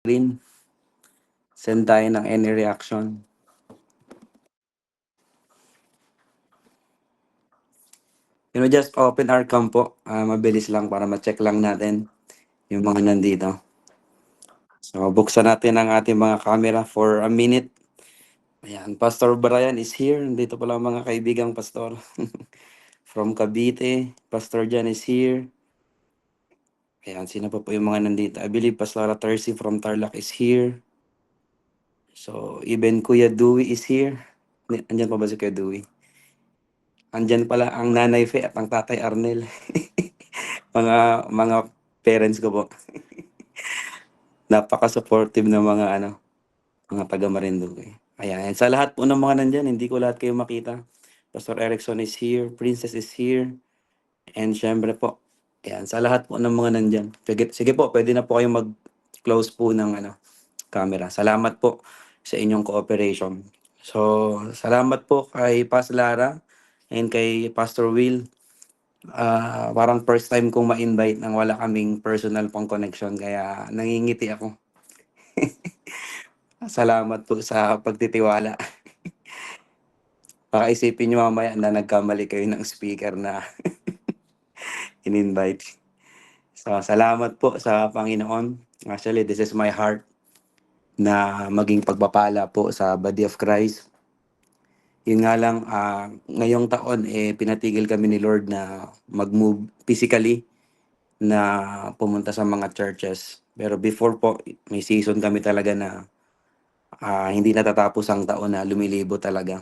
screen. Send tayo ng any reaction. Just open our cam po. Mabilis lang para ma-check lang natin yung mga nandito. So, buksan natin ang ating mga camera for a minute. Ayan, Pastor Brian is here. Nandito pala ang mga kaibigang pastor. From Cavite, Pastor Jan is here. Ayan, sino pa po yung mga nandito? I believe Pastor Tercy from Tarlac is here. So, even Kuya Dewey is here. Andyan pa ba si Kuya Dewey? Andyan pala ang Nanay Fe at ang Tatay Arnel. mga parents ko po. Napaka-supportive ng mga taga Marinduque. Ayan, sa lahat po ng mga nandyan, hindi ko lahat kayo makita. Pastor Erickson is here, Princess is here, and syempre po, ayan, sa lahat po ng mga nandyan. Sige po, pwede na po kayong mag-close po ng camera. Salamat po sa inyong cooperation. So, salamat po kay Pas Lara and kay Pastor Will. Parang first time kong ma-invite nang wala kaming personal pang connection, kaya nangingiti ako. Salamat po sa pagtitiwala. Baka isipin nyo mamaya na nagkamali kayo ng speaker na in-invite. So, salamat po sa Panginoon. Actually, this is my heart na maging pagpapala po sa Body of Christ. Yun nga lang, ngayong taon, pinatigil kami ni Lord na mag-move physically na pumunta sa mga churches. Pero before po, may season kami talaga na hindi natatapos ang taon na lumilibo talaga.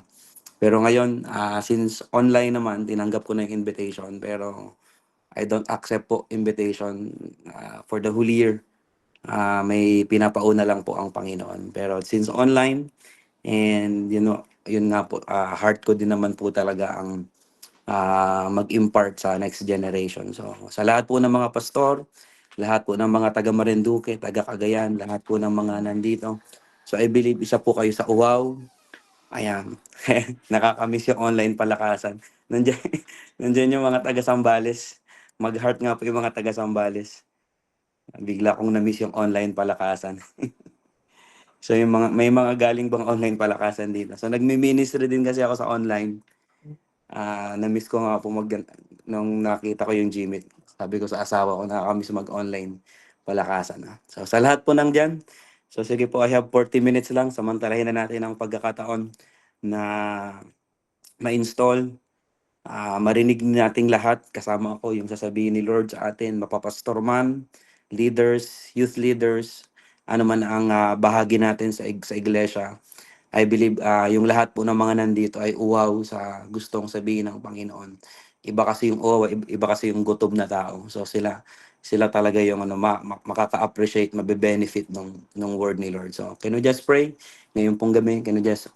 Pero ngayon, since online naman, tinanggap ko na yung invitation. Pero I don't accept po invitation for the whole year. May pinapauna lang po ang Panginoon. Pero since online, and yun nga po, heart ko din naman po talaga ang mag-impart sa next generation. So, sa lahat po ng mga pastor, lahat po ng mga taga Marinduque, taga Cagayan, lahat po ng mga nandito. So, I believe isa po kayo sa uwaw. Ayan. Nakakamiss yung online palakasan. Nandiyan, nandiyan yung mga taga Sambales. Mag-heart nga po yung mga taga Sambales. Bigla kong na-miss yung online palakasan. So, may mga galing bang online palakasan dito. So, nagmi-ministry din kasi ako sa online. Na-miss ko nga po nung nakita ko yung Gmeet. Sabi ko sa asawa ko, nakakamiss mag-online palakasan. So, sa lahat po ng dyan, so sige po, I have 40 minutes lang. Samantalahin na natin ang pagkakataon na ma-install. Marinig nating lahat, kasama ako yung sasabihin ni Lord sa atin, mapapastor man, leaders, youth leaders, ano man ang bahagi natin sa iglesia. I believe yung lahat po ng mga nandito ay uwaw sa gustong sabihin ng Panginoon. Iba kasi yung uwaw, iba kasi yung gutom na tao. So sila talaga yung makaka-appreciate, mabe-benefit ng word ni Lord. So can we just pray? Ngayon pong gabi, can we just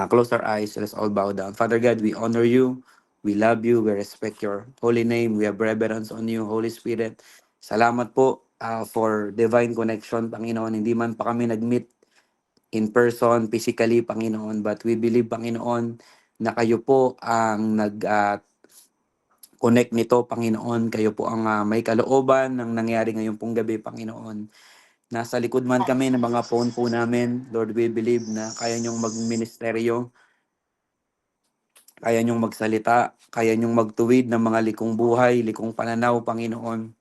close our eyes, let's all bow down. Father God, we honor you, we love you, we respect your holy name, we have reverence on you, Holy Spirit. Salamat po for divine connection, Panginoon. Hindi man pa kami nag-meet in person, physically, Panginoon, but we believe, Panginoon, na kayo po ang connect nito, Panginoon. Kayo po ang may kalooban ng nangyari ngayon pong gabi, Panginoon. Nasa likod man kami ng mga phone po namin, Lord, we believe na kaya niyong magministeryo, kaya niyong magsalita, kaya niyong magtuwid ng mga likong buhay, likong pananaw, Panginoon.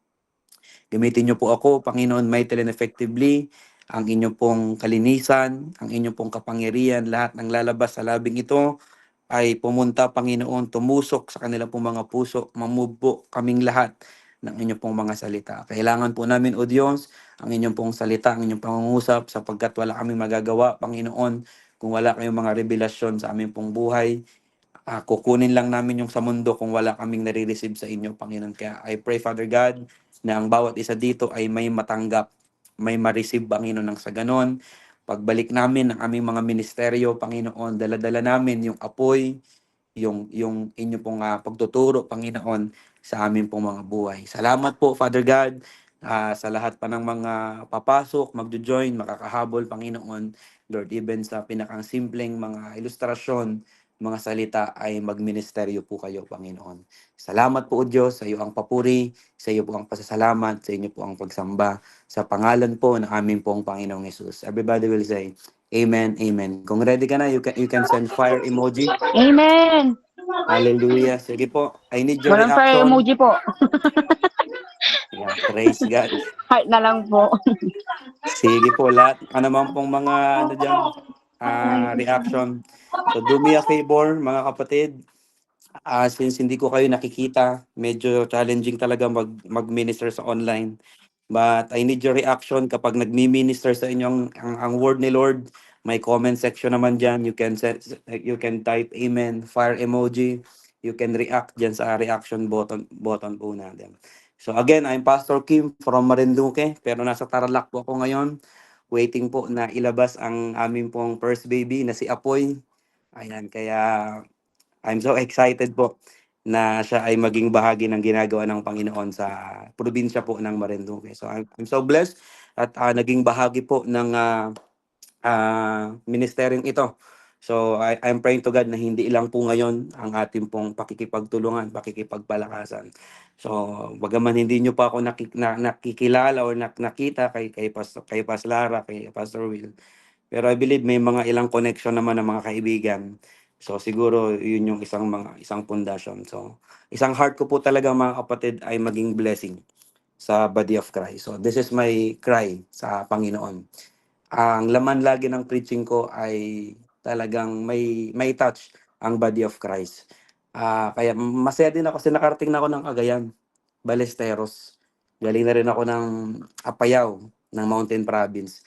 Gamitin niyo po ako, Panginoon, mightily and effectively, ang inyong pong kalinisan, ang inyong pong kapangyarihan, lahat ng lalabas sa labing ito ay pumunta, Panginoon, tumusok sa kanilang pong mga puso, mamubo kaming lahat ng inyong pong mga salita. Kailangan po namin, O Diyos, ang inyong pong salita, ang inyong pangungusap, sapagkat wala kaming magagawa, Panginoon, kung wala kayong mga revelasyon sa aming pong buhay. Kukunin lang namin yung sa mundo kung wala kaming nare-receive sa inyo, Panginoon. Kaya I pray, Father God, na ang bawat isa dito ay may matanggap, may ma-receive, Panginoon, ng sa ganon. Pagbalik namin ng aming mga ministeryo, Panginoon, dala-dala namin yung apoy, yung inyo pong pagtuturo, Panginoon, sa amin pong mga buhay. Salamat po, Father God, sa lahat pa ng mga papasok, magjo-join, makakahabol, Panginoon, Lord, even sa pinakang simpleng mga ilustrasyon mga salita ay magministeryo po kayo, Panginoon. Salamat po, O Diyos, sa iyo ang papuri, sa iyo po ang pasasalamat, sa inyo po ang pagsamba, sa pangalan po ng aming pong Panginoong Yesus. Everybody will say, Amen, Amen. Kung ready ka na, you can send fire emoji. Amen. Hallelujah. Sige po, I need your Walang fire reaction. emoji po. Yeah, praise God. Heart na lang po. Sige po, lahat. Ano man pong mga ano dyan, reaction. So do me a favor, mga kapatid. Since hindi ko kayo nakikita, medyo challenging talaga mag-minister sa online. But I need your reaction kapag nagmi-minister sa inyo ang word ni Lord. May comment section naman diyan. You can type amen, fire emoji. You can react diyan sa reaction button po natin. So again, I'm Pastor Kim from Marinduque, pero nasa Tarlac po ako ngayon. Waiting po na ilabas ang aming pong first baby na si Apoy. Ayan, kaya I'm so excited po na siya ay maging bahagi ng ginagawa ng Panginoon sa probinsya po ng Marinduque. So I'm so blessed at naging bahagi po ng ministeryong ito. So I'm praying to God na hindi lang po ngayon ang ating pong pakikipagtulungan, pakikipagpalakasan. So bagaman hindi nyo pa ako nakikilala o nakita kay Pastor Lara, kay Pastor Will, pero I believe may mga ilang connection naman ng mga kaibigan. So siguro yun yung isang pundasyon. So isang heart ko po talaga, mga kapatid, ay maging blessing sa body of Christ. So this is my cry sa Panginoon. Ang laman lagi ng preaching ko ay talagang may touch ang body of Christ. Kaya masaya din ako kasi nakarating na ako ng Cagayan, Balesteros. Galing na rin ako ng Apayao, ng Mountain Province.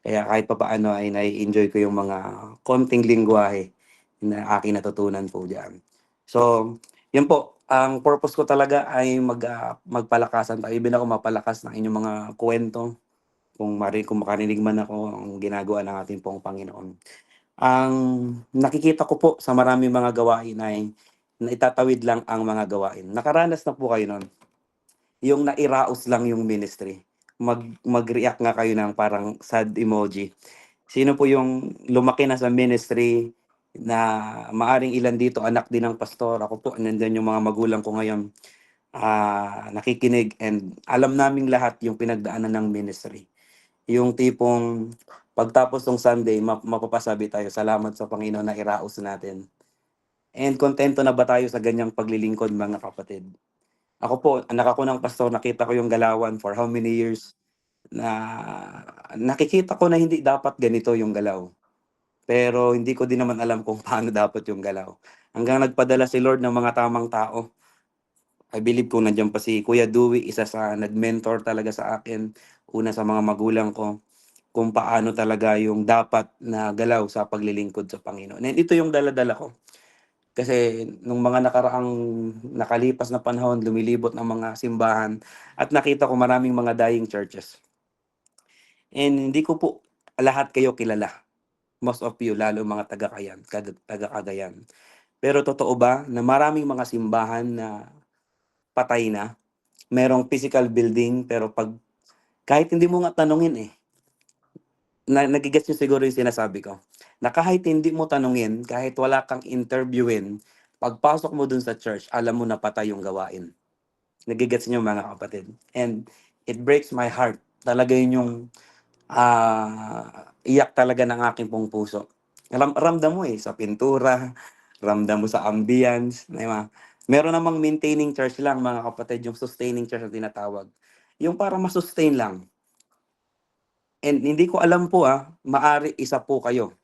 Kaya kahit papaano ay nai-enjoy ko yung mga konting lingwahe na aking natutunan po diyan. So, yun po, ang purpose ko talaga ay magpalakasan tayo. Ibig ako mapalakas ng inyong mga kwento, kung makarinig man ako ang ginagawa ng ating pong Panginoon. Ang nakikita ko po sa maraming mga gawain ay na itatawid lang ang mga gawain. Nakaranas na po kayo nun, yung nairaos lang yung ministry. Mag-react nga kayo ng parang sad emoji. Sino po yung lumaki na sa ministry na maaring ilan dito anak din ng pastor? Ako po, nandiyan yung mga magulang ko ngayon, nakikinig, and alam naming lahat yung pinagdaanan ng ministry. Yung tipong pagtapos ng Sunday, mapapasabi tayo, salamat sa Panginoon na iraos natin. And kontento na ba tayo sa ganyang paglilingkod, mga kapatid? Ako po, anak ako ng pastor, nakita ko yung galawan for how many years na nakikita ko na hindi dapat ganito yung galaw. Pero hindi ko din naman alam kung paano dapat yung galaw. Hanggang nagpadala si Lord ng mga tamang tao. I believe kung nandiyan pa si Kuya Dewey, isa sa nag-mentor talaga sa akin, una sa mga magulang ko, kung paano talaga yung dapat na galaw sa paglilingkod sa Panginoon. And ito yung dala-dala ko. Kasi nung mga nakalipas na panahon, lumilibot ng mga simbahan at nakita ko maraming mga dying churches. And hindi ko po lahat kayo kilala. Most of you, lalo mga taga-Cagayan. Pero totoo ba na maraming mga simbahan na patay na? Merong physical building, pero kahit hindi mo nga tanungin nagigets nyo siguro yung sinasabi ko. Na kahit hindi mo tanungin, kahit wala kang interviewin, pagpasok mo dun sa church, alam mo na patay yung gawain. Nagigets nyo, mga kapatid. And it breaks my heart. Talaga yun yung iyak talaga ng aking pong puso. Ramdam mo sa pintura, ramdam mo sa ambience. Diba? Meron namang maintaining church lang, mga kapatid, yung sustaining church na tinatawag. Yung para masustain lang. And hindi ko alam po maari isa po kayo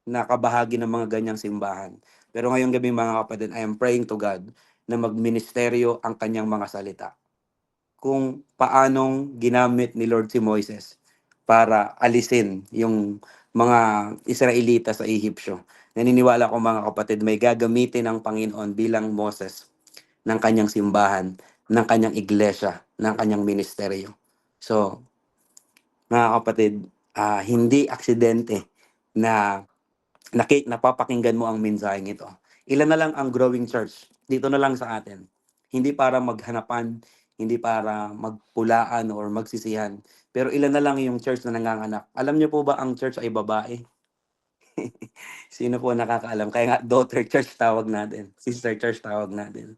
na kabahagi ng mga ganyang simbahan. Pero ngayong gabi, mga kapatid, I am praying to God na magministeryo ang kanyang mga salita. Kung paanong ginamit ni Lord si Moises para alisin yung mga Israelita sa Ehipsyo. Naniniwala ko, mga kapatid, may gagamitin ng Panginoon bilang Moses ng kanyang simbahan, ng kanyang iglesia, ng kanyang ministeryo. So, mga kapatid, hindi aksidente na napapakinggan mo ang mensaheng ito. Ilan na lang ang growing church dito na lang sa atin. Hindi para maghanapan, hindi para magpulaan or magsisihan. Pero ilan na lang yung church na nanganganak. Alam niyo po ba ang church ay babae? Sino po nakakaalam? Kaya nga daughter church tawag natin, sister church tawag natin.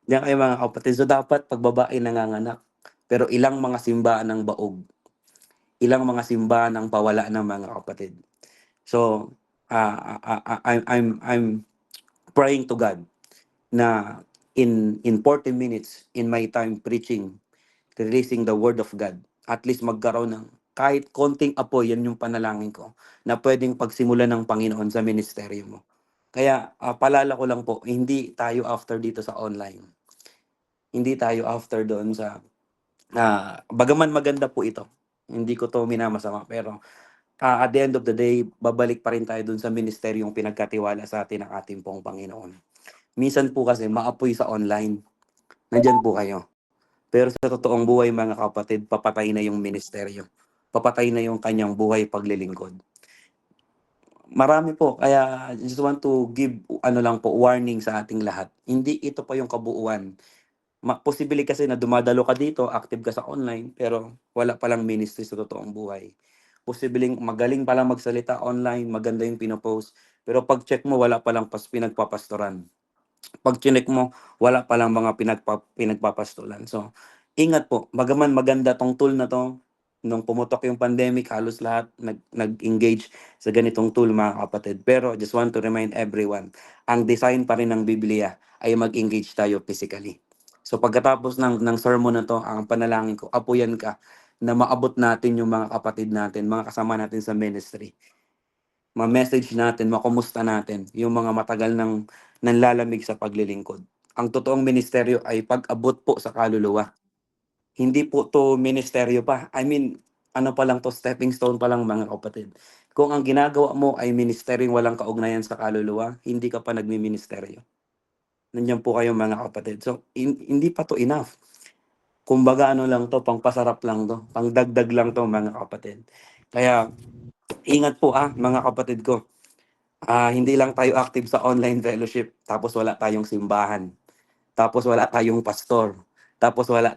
Diyan kayo mga kapatid. So dapat pag babae nanganganak, pero ilang mga simbahan ng baog, ilang mga simbahan ng pawala ng mga kapatid. So I'm praying to God na in 40 minutes in my time preaching, releasing the word of God, at least magkaroon ng kahit konting apoy, yan yung panalangin ko, na pwedeng pagsimulan ng Panginoon sa ministeryo mo. Kaya palala ko lang po, hindi tayo after dito sa online. Hindi tayo after doon sa, bagaman maganda po ito, hindi ko to minamasama, pero at the end of the day, babalik pa rin tayo doon sa ministeryong pinagkatiwala sa atin ng ating pong Panginoon. Minsan po kasi maapoy sa online, nandyan po kayo. Pero sa totoong buhay mga kapatid, papatay na yung ministeryo. Papatay na yung kanyang buhay paglilingkod. Marami po, kaya just want to give lang po, warning sa ating lahat. Hindi ito pa yung kabuuan. Posible kasi na dumadalo ka dito, active ka sa online, pero wala palang ministry sa totoong buhay. Posibleng magaling palang magsalita online, maganda yung pinopost, pero pag check mo, wala palang pinagpapastoran. Pag chinek mo, wala palang mga pinagpapastolan. So, ingat po. Bagaman maganda tong tool na 'to, nung pumutok yung pandemic, halos lahat nag-engage sa ganitong tool, mga kapatid. Pero just want to remind everyone, ang design pa rin ng Biblia ay mag-engage tayo physically. So, pagkatapos ng sermon na 'to, ang panalangin ko, apuyan ka na maabot natin yung mga kapatid natin, mga kasama natin sa ministry. Ma-message natin, makumusta natin yung mga matagal ng nanlalamig sa paglilingkod. Ang totoong ministeryo ay pag-abot po sa kaluluwa. Hindi po 'to ministeryo pa. I mean, ano pa lang 'to, stepping stone pa lang, mga kapatid. Kung ang ginagawa mo ay ministeryong walang kaugnayan sa kaluluwa, hindi ka pa nagmi-ministeryo. Nandiyan po kayo, mga kapatid. So, hindi pa 'to enough. Kumbaga ano lang 'to, pangpasarap lang 'to, pangdagdag lang 'to, mga kapatid. Kaya ingat po, mga kapatid ko. Hindi lang tayo active sa online fellowship, tapos wala tayong simbahan, tapos wala tayong pastor, tapos wala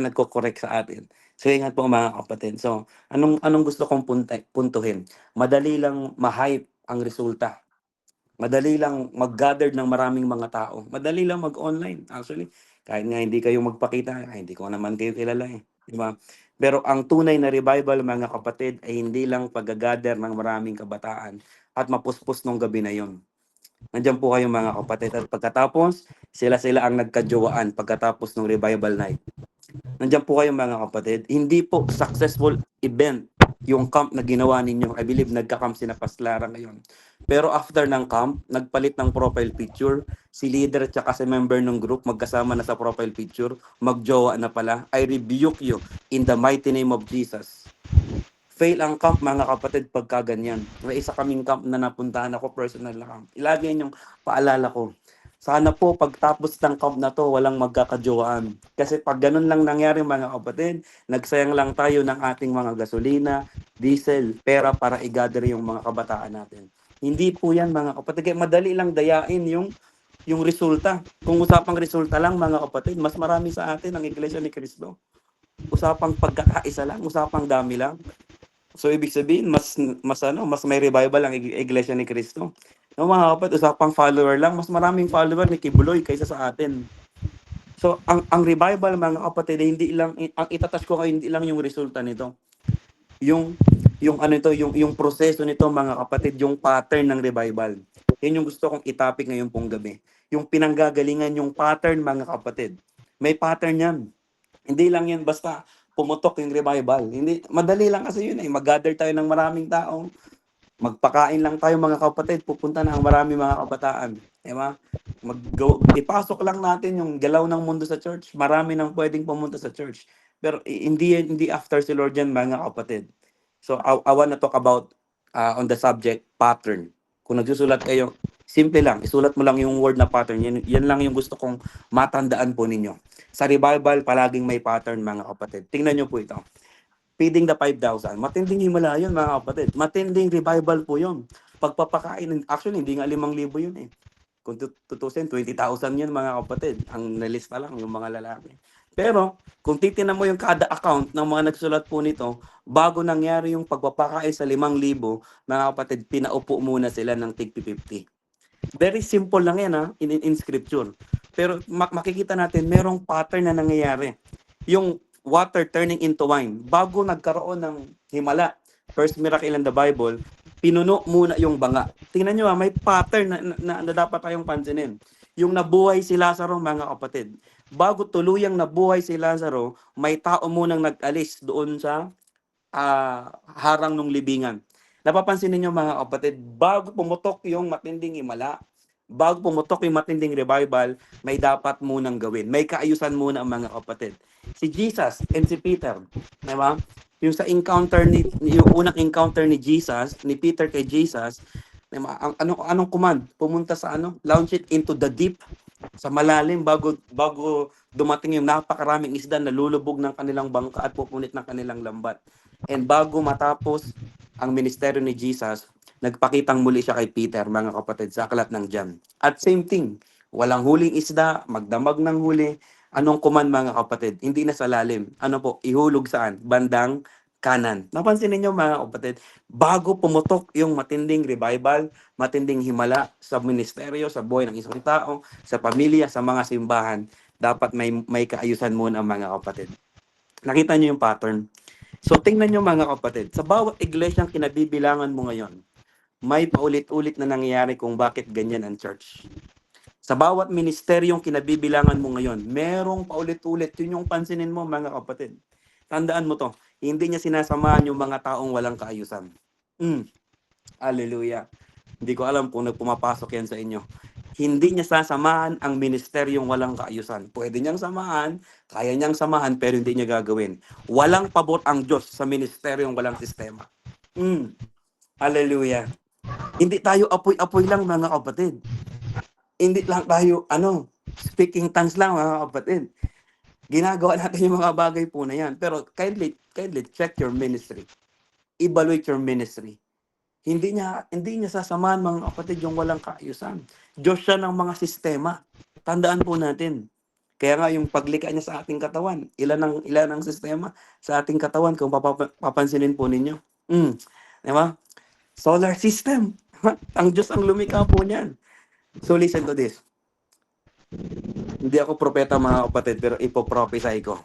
nagko-correct sa atin. So ingat po, mga kapatid. So anong gusto kong puntuhin? Madali lang ma-hype ang resulta. Madali lang mag-gather ng maraming mga tao. Madali lang mag-online. Actually, kahit nga hindi kayo magpakita, hindi ko naman kayo kilala, di ba? Pero ang tunay na revival, mga kapatid, ay hindi lang pag-gather ng maraming kabataan at mapuspos nung gabi na yon. Nandiyan po kayo, mga kapatid. At pagkatapos, sila ang nagkajowaan pagkatapos ng revival night. Nandiyan po kayo, mga kapatid. Hindi po successful event yung camp na ginawa ninyo. I believe nagka-camp sina Paslara ngayon. Pero after ng camp, nagpalit ng profile picture. Si leader at saka si member ng group magkasama na sa profile picture. Magjowa na pala. I rebuke you in the mighty name of Jesus. Fail ang camp, mga kapatid, pagka ganyan. May isa kaming camp na napuntahan ako, personal na camp. Ilagay yung paalala ko. Sana po pagtapos ng camp na to, walang magkakajowaan. Kasi pag ganun lang nangyari, mga kapatid, nagsayang lang tayo ng ating mga gasolina, diesel, pera para i-gather yung mga kabataan natin. Hindi po yan, mga kapatid. Kaya madali lang dayain yung resulta. Kung usapang resulta lang, mga kapatid, mas marami sa atin ang Iglesia ni Cristo. Usapang pagkakaisa lang, usapang dami lang. So ibig sabihin, mas may revival ang Iglesia ni Cristo. No, mga kapatid, usapang follower lang, mas maraming follower ni Kibuloy kaysa sa atin. So ang revival, mga kapatid, hindi lang ang itatas ko kayo, hindi lang yung resulta nito. Yung ano ito, yung proseso nito, mga kapatid, yung pattern ng revival. Yan yung gusto kong itapik ngayon pong gabi. Yung pinanggagalingan, yung pattern, mga kapatid. May pattern yan. Hindi lang yan basta pumutok yung revival. Hindi, madali lang kasi yun. Mag-gather tayo ng maraming tao. Magpakain lang tayo, mga kapatid. Pupunta na ang maraming mga kabataan. Diba? Ipasok lang natin yung galaw ng mundo sa church. Marami nang pwedeng pumunta sa church. Pero hindi after si Lord yan, mga kapatid. So I wanna talk about on the subject pattern. Kung nagsusulat kayo, simple lang. Isulat mo lang yung word na pattern. Yan lang yung gusto kong matandaan po ninyo. Sa revival, palaging may pattern, mga kapatid. Tingnan nyo po ito. Feeding the 5,000. Matinding himala yun, mga kapatid. Matinding revival po yun. Pagpapakain, actually, hindi nga 5,000 yun eh. Kung tutusin, 20,000 yun, mga kapatid. Ang nalista lang, yung mga lalaki. Pero, kung titingnan mo yung kada account ng mga nagsulat po nito, bago nangyari yung pagpapakain sa 5,000, mga kapatid, pinaupo muna sila ng tig 50. Very simple lang yan in scripture. Pero makikita natin merong pattern na nangyayari. Yung water turning into wine, bago nagkaroon ng himala, first miracle in the Bible, pinuno muna yung banga. Tingnan nyo may pattern na dapat tayong pansinin. Yung nabuhay si Lazaro, mga kapatid, bago tuluyang nabuhay si Lazaro, may tao munang nag-alis doon sa harang ng libingan. Napapansin ninyo, mga kapatid, bago pumutok yung matinding himala, bago pumutok yung matinding revival, may dapat munang gawin. May kaayusan muna ang mga kapatid. Si Jesus and si Peter, di ba? Yung sa encounter yung unang encounter ni Jesus, ni Peter kay Jesus, diba? Anong command? Pumunta sa launch it into the deep, sa malalim, bago dumating yung napakaraming isda na lulubog ng kanilang bangka at pupunit ng kanilang lambat. And bago matapos ang ministeryo ni Jesus, nagpakitang muli siya kay Peter, mga kapatid, sa aklat ng John. At same thing, walang huling isda, magdamag ng huli. Anong command, mga kapatid? Hindi na sa lalim. Ano po? Ihulog saan? Bandang kanan. Napansin ninyo, mga kapatid, bago pumutok yung matinding revival, matinding himala sa ministeryo, sa buhay ng isang tao, sa pamilya, sa mga simbahan, dapat may kaayusan muna ang mga kapatid. Nakita niyo yung pattern. So tingnan niyo, mga kapatid, sa bawat iglesyang kinabibilangan mo ngayon, may paulit-ulit na nangyayari kung bakit ganyan ang church. Sa bawat ministeryong kinabibilangan mo ngayon, merong paulit-ulit. Yun yung pansinin mo, mga kapatid. Tandaan mo to, hindi niya sinasamahan yung mga taong walang kaayusan. Hallelujah. Hindi ko alam kung nagpumapasok yan sa inyo. Hindi niya sasamahan ang ministeryong walang kaayusan. Pwede niyang samahan, kaya niyang samahan, pero hindi niya gagawin. Walang pabor ang Diyos sa ministeryong walang sistema. Hallelujah. Hindi tayo apoy-apoy lang, mga kapatid. Hindi lang tayo, speaking tongues lang, mga kapatid. Ginagawa natin yung mga bagay po na yan. Pero kindly check your ministry. Evaluate your ministry. Hindi niya sasamahan, mga kapatid, yung walang kaayusan. Diyos siya ng mga sistema. Tandaan po natin. Kaya nga yung paglikha niya sa ating katawan, ilan ang sistema sa ating katawan kung papansinin po ninyo. Di ba? Solar system. Ang Diyos ang lumikha po niyan. So listen to this. Hindi ako propeta, mga kapatid, pero ipoprophesy ko.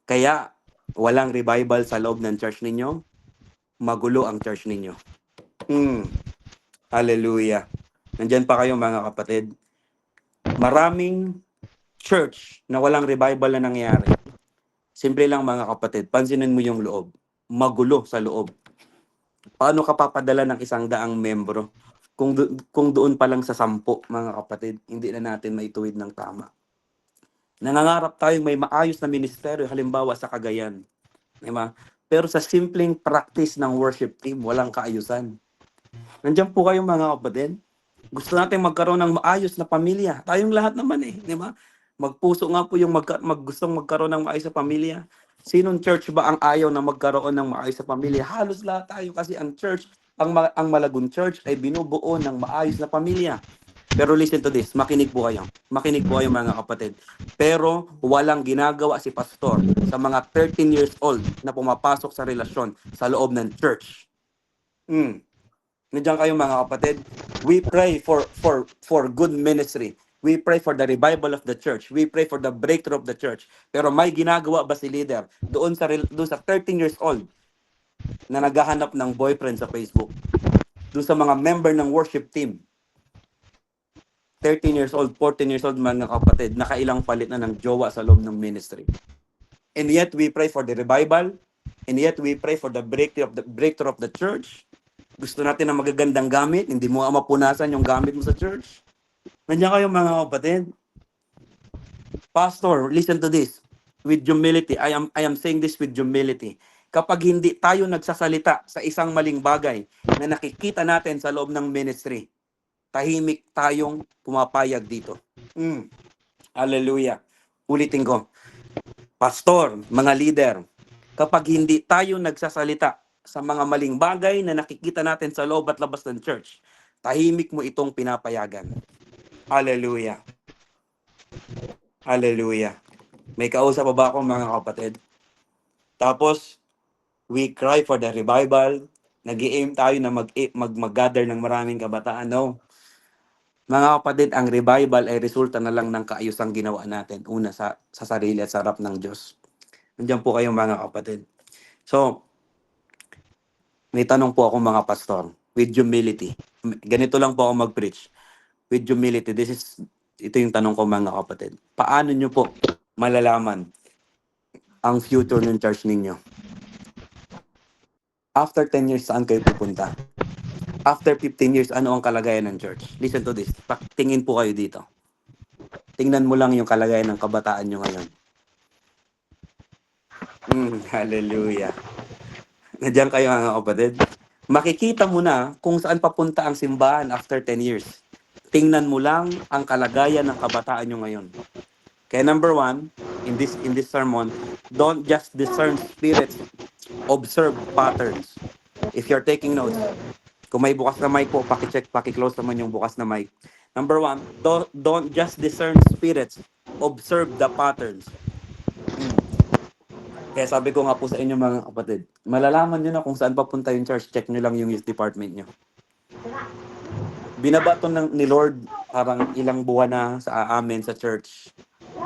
Kaya walang revival sa loob ng church ninyo, magulo ang church ninyo. Hallelujah. Nandyan pa kayo, mga kapatid. Maraming church na walang revival na nangyayari. Simple lang, mga kapatid, pansinin mo yung loob. Magulo sa loob. Paano ka papadala ng 100 membro kung doon pa lang sa 10, mga kapatid, hindi na natin maituwid ng tama. Nangangarap tayong may maayos na ministeryo, halimbawa sa Cagayan. Diba? Pero sa simpleng practice ng worship team, walang kaayusan. Nandiyan po kayo, mga kapatid. Gusto natin magkaroon ng maayos na pamilya. Tayong lahat naman di ba? Magpuso nga po yung gustong magkaroon ng maayos na pamilya. Sinong church ba ang ayaw na magkaroon ng maayos na pamilya? Halos lahat tayo, kasi ang church, ang Malagong Church ay binubuo ng maayos na pamilya. Pero listen to this, makinig po kayo, mga kapatid. Pero walang ginagawa si pastor sa mga 13 years old na pumapasok sa relasyon sa loob ng church. Nandiyan kayo, mga kapatid. We pray for good ministry. We pray for the revival of the church. We pray for the breakthrough of the church. Pero may ginagawa ba si leader doon sa 13 years old na naghahanap ng boyfriend sa Facebook? Doon sa mga member ng worship team, 13 years old, 14 years old, mga kapatid, nakailang palit na ng jowa sa loob ng ministry. And yet we pray for the revival, and yet we pray for the breakthrough of the church. Gusto natin ng magagandang gamit, hindi mo mapunasan yung gamit mo sa church. Nandiyan kayo, mga kapatid. Pastor, listen to this. With humility, I am saying this with humility. Kapag hindi tayo nagsasalita sa isang maling bagay na nakikita natin sa loob ng ministry, tahimik tayong pumapayag dito. Hallelujah. Ulitin ko. Pastor, mga leader, kapag hindi tayo nagsasalita sa mga maling bagay na nakikita natin sa loob at labas ng church, tahimik mo itong pinapayagan. Hallelujah. Hallelujah. May kausap pa ba ako mga kapatid? Tapos, we cry for the revival. Nag-i-aim tayo na mag-gather ng maraming kabataan. No. Mga kapatid, ang revival ay resulta na lang ng kaayusang ginawa natin. Una, sa sarili at sa harap ng Diyos. Nandiyan po kayo mga kapatid. So, may tanong po ako mga pastor. With humility. Ganito lang po ako mag-preach. With humility. Ito yung tanong ko mga kapatid. Paano nyo po malalaman ang future ng church ninyo? After 10 years, saan kayo pupunta? After 15 years, ano ang kalagayan ng church? Listen to this. Tingin po kayo dito. Tingnan mo lang yung kalagayan ng kabataan nyo ngayon. Hallelujah. Nandiyan kayo mga kapatid. Makikita mo na kung saan papunta ang simbahan after 10 years. Tingnan mo lang ang kalagayan ng kabataan nyo ngayon. Kaya number 1, in this sermon, don't just discern spirits, observe patterns. If you're taking notes, kung may bukas na mic po, paki-check, paki-close naman yung bukas na mic. Number 1, don't just discern spirits, observe the patterns. Kaya sabi ko nga po sa inyo mga kapatid, malalaman nyo na kung saan papunta yung church, check nyo lang yung youth department nyo. Binabato ni Lord parang ilang buwan na sa amin sa church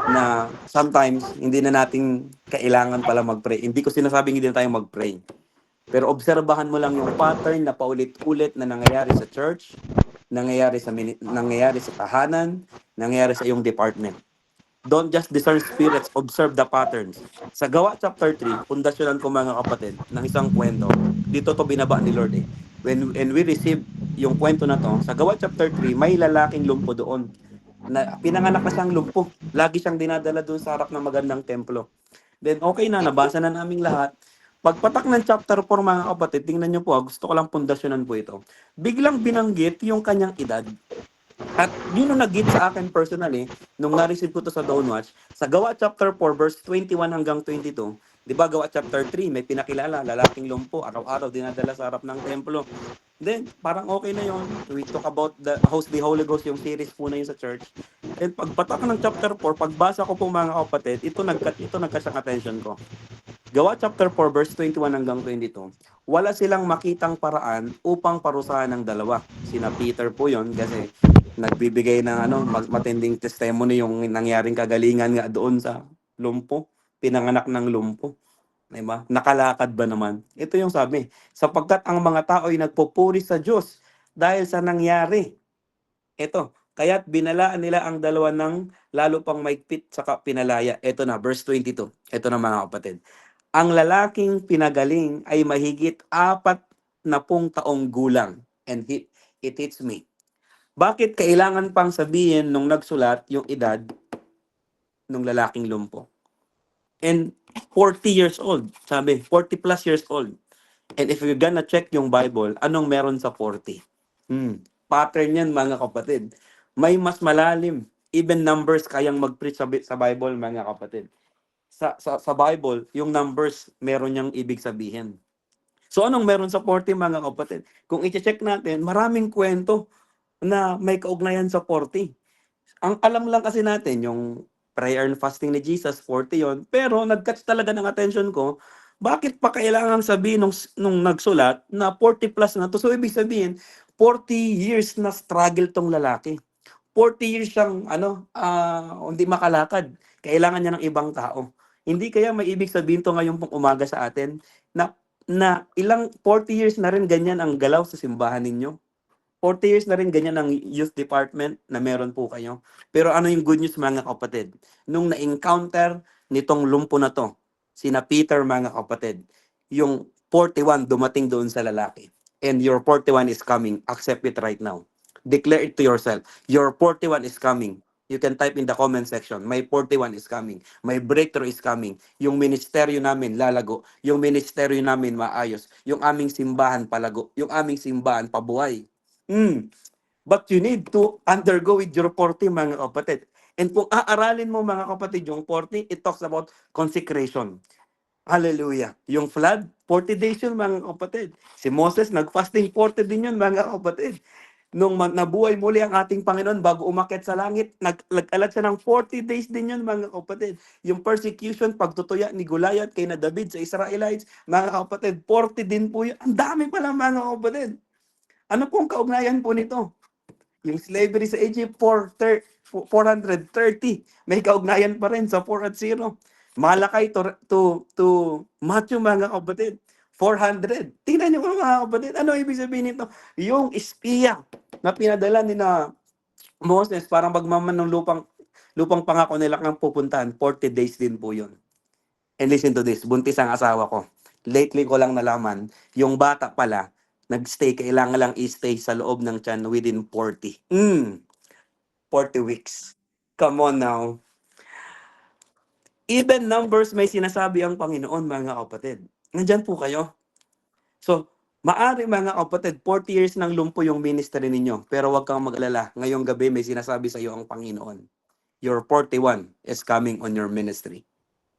na sometimes hindi na natin kailangan pala mag-pray. Hindi ko sinasabing hindi na tayo mag-pray. Pero obserbahan mo lang yung pattern na paulit-ulit na nangyayari sa church, nangyayari sa tahanan, nangyayari sa iyong department. Don't just discern spirits, observe the patterns. Sa Gawa chapter 3, pundasyonan ko mga kapatid, ng isang kwento. Dito to binaba ni Lord eh. When we receive yung kwento na to, sa Gawa chapter 3, may lalaking lumpo doon. Na pinanganak na siyang lumpo. Lagi siyang dinadala doon sa harap ng magandang templo. Then okay na, nabasa na naming lahat. Pagpatak ng chapter 4 mga kapatid, tingnan nyo po, gusto ko lang pundasyonan po ito. Biglang binanggit yung kanyang edad. At yun yung nag-hit sa akin personally, nung na-receive ko to sa Downwatch, sa Gawa chapter 4 verse 21 hanggang 22, di ba Gawa chapter 3, may pinakilala, lalaking lumpo, araw-araw dinadala sa harap ng templo. Then, parang okay na yon. We talk about the Host the Holy Ghost, yung series po na yun sa church. And pagpatak ng chapter 4, pagbasa ko po mga kapatid, ito nagkasyang attention ko. Gawa chapter 4 verse 21 hanggang 22. Wala silang makitang paraan upang parusahan ng dalawa. Sina Peter po yon kasi nagbibigay ng matinding testimony yung nangyaring kagalingan nga doon sa lumpo, pinanganak ng lumpo. Diba? Nakalakad ba naman? Ito yung sabi, sapagkat ang mga tao ay nagpupuri sa Diyos dahil sa nangyari. Ito, kaya't binalaan nila ang dalawa ng lalo pang maigpit saka pinalaya. Ito na, verse 22. Ito na mga kapatid. Ang lalaking pinagaling ay mahigit 40 taong gulang. And it hits me. Bakit kailangan pang sabihin nung nagsulat yung edad nung lalaking lumpo? And 40 years old. Sabi, 40 plus years old. And if you're gonna check yung Bible, anong meron sa 40? Pattern yan mga kapatid. May mas malalim. Even numbers kayang mag-preach sa Bible mga kapatid. Sa Bible, yung numbers meron niyang ibig sabihin. So anong meron sa 40 mga kapatid? Kung i-check natin, maraming kwento na may kaugnayan sa 40. Ang alam lang kasi natin, yung prayer and fasting ni Jesus, 40 yon. Pero nag-catch talaga ng attention ko, bakit pa kailangan sabihin nung nagsulat na 40 plus na to? So ibig sabihin, 40 years na struggle tong lalaki. 40 years siyang hindi makalakad. Kailangan niya ng ibang tao. Hindi kaya may ibig sabihin to ngayon pong umaga sa atin na ilang 40 years na rin ganyan ang galaw sa simbahan ninyo. 40 years na rin ganyan ang youth department na meron po kayo. Pero ano yung good news mga kapatid? Nung na-encounter nitong lumpo na to, sina Peter mga kapatid, yung 41 dumating doon sa lalaki. And your 41 is coming. Accept it right now. Declare it to yourself. Your 41 is coming. You can type in the comment section, my 41 is coming. My breakthrough is coming. Yung ministeryo namin lalago. Yung ministeryo namin maayos. Yung aming simbahan palago. Yung aming simbahan pabuhay. But you need to undergo with your 40 mga kapatid. And kung aaralin mo mga kapatid yung 40, it talks about consecration. Hallelujah. Yung flood, 40 days yun mga kapatid. Si Moses nag-fasting 40 din yun mga kapatid. nung nabuhay muli ang ating Panginoon bago umakyat sa langit, nag-alat siya ng 40 days din yun, mga kapatid. Yung persecution, pagtutuya ni Goliath kay na David sa Israelites, mga kapatid, 40 din po yun. Ang dami pala, mga kapatid. Ano pong kaugnayan po nito? Yung slavery sa Egypt, 430. May kaugnayan pa rin sa 4 at 0. Malakay to Matthew, mga kapatid. 400. Tingnan niyo po, mga kapatid. Ano ibig sabihin nito? Yung espiya na pinadala ni na Moses para magmaman ng lupang pangako nila kang pupuntahan, 40 days din po yun. And listen to this, buntis ang asawa ko. Lately ko lang nalaman, yung bata pala, kailangan lang i-stay sa loob ng tiyan within 40. 40 weeks. Come on now. Even numbers may sinasabi ang Panginoon, mga kapatid. Nandyan po kayo. So, maari, mga kapatid, 40 years nang lumpo yung ministry ninyo. Pero huwag kang mag-alala. Ngayong gabi may sinasabi sa iyo ang Panginoon. Your 41 is coming on your ministry.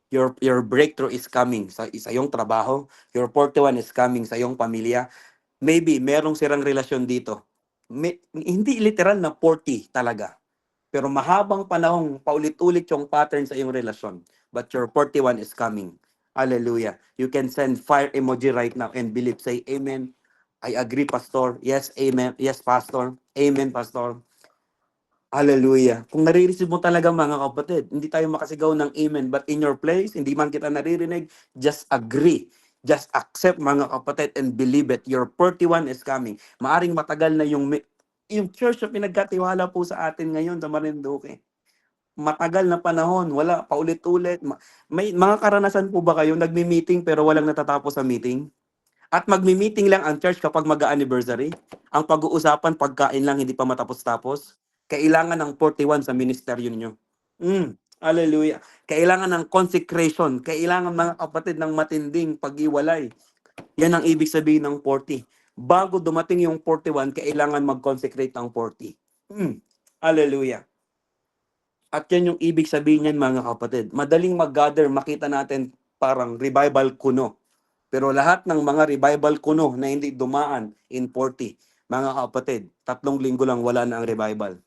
Your breakthrough is coming sa iyong trabaho. Your 41 is coming sa iyong pamilya. Maybe merong sirang relasyon dito. Hindi literal na 40 talaga. Pero mahabang panahong paulit-ulit yung pattern sa iyong relasyon. But your 41 is coming. Hallelujah. You can send fire emoji right now and believe. Say amen. I agree, Pastor. Yes, amen. Yes, Pastor. Amen, Pastor. Hallelujah. Kung nare-receive mo talaga, mga kapatid, hindi tayo makasigaw ng amen. But in your place, hindi man kita naririnig, just agree. Just accept, mga kapatid, and believe it. Your 41 is coming. Maaring matagal na yung church na pinagkatiwala po sa atin ngayon sa Marinduque. Matagal na panahon, wala, paulit-ulit. May mga karanasan po ba kayo, nagmi-meeting pero walang natatapos sa meeting? At magmi-meeting lang ang church kapag mag-anniversary. Ang pag-uusapan, pagkain lang, hindi pa matapos-tapos. Kailangan ng 41 sa ministeryo ninyo. Hallelujah. Kailangan ng consecration. Kailangan, mga kapatid, ng matinding pag-iwalay. Yan ang ibig sabihin ng 40. Bago dumating yung 41, kailangan mag-consecrate ng 40. Hallelujah. At yan yung ibig sabihin niyan, mga kapatid. Madaling mag-gather, makita natin parang revival kuno. Pero lahat ng mga revival kuno na hindi dumaan in 40, mga kapatid, 3 linggo lang wala na ang revival.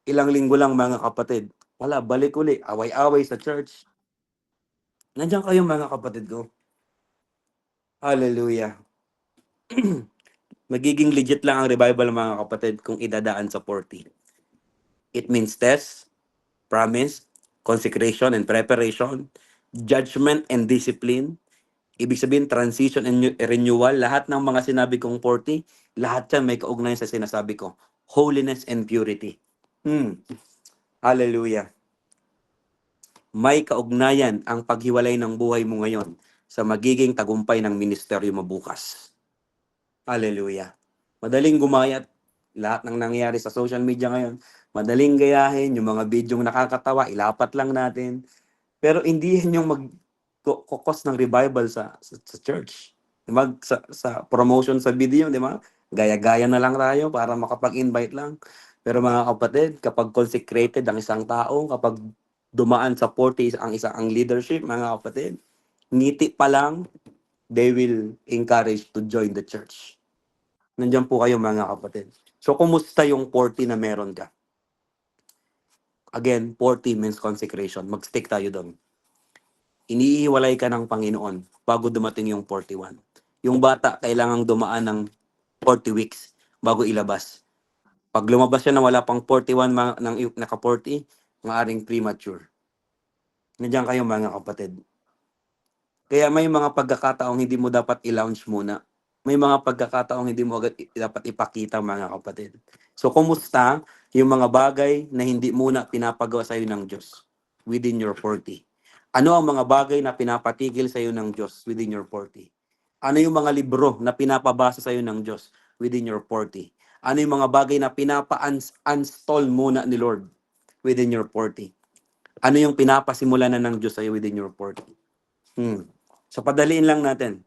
Ilang linggo lang, mga kapatid, wala, balik uli, away-away sa church. Nandiyan kayo, mga kapatid ko. Hallelujah. Magiging legit lang ang revival, mga kapatid, kung idadaan sa 40. It means test, promise, consecration and preparation, judgment and discipline. Ibig sabihin, transition and renewal. Lahat ng mga sinabi kong 40, lahat yan may kaugnayan sa sinasabi ko. Holiness and purity. Hallelujah. May kaugnayan ang paghiwalay ng buhay mo ngayon sa magiging tagumpay ng ministeryo mo bukas. Hallelujah. Madaling gumayat. Lahat ng nangyayari sa social media ngayon, madaling gayahin, yung mga bidyong nakakatawa, ilapat lang natin. Pero hindi yan yung mag-cause ng revival sa church. Sa promotion sa video, di ba? Gaya-gaya na lang tayo para makapag-invite lang. Pero mga kapatid, kapag consecrated ang isang tao, kapag dumaan sa 40 ang leadership, mga kapatid, ngiti pa lang, they will encourage to join the church. Nandiyan po kayo, mga kapatid. So, kumusta yung 40 na meron ka? Again, 40 means consecration. Mag-stick tayo doon. Iniiwalay ka ng Panginoon bago dumating yung 41. Yung bata, kailangang dumaan ng 40 weeks bago ilabas. Pag lumabas siya na wala pang 41, naka-40, maaring premature. Nandiyan kayo, mga kapatid. Kaya may mga pagkakataong hindi mo dapat i-launch muna. May mga pagkakataong hindi mo agad dapat ipakita, mga kapatid. So, kumusta yung mga bagay na hindi muna pinapagawa sa'yo ng Diyos within your 40? Ano ang mga bagay na pinapatigil sa'yo ng Diyos within your 40? Ano yung mga libro na pinapabasa sa'yo ng Diyos within your 40? Ano yung mga bagay na pinapa-uninstall muna ni Lord within your 40? Ano yung pinapasimula na ng Diyos sa'yo within your 40? So, padaliin lang natin.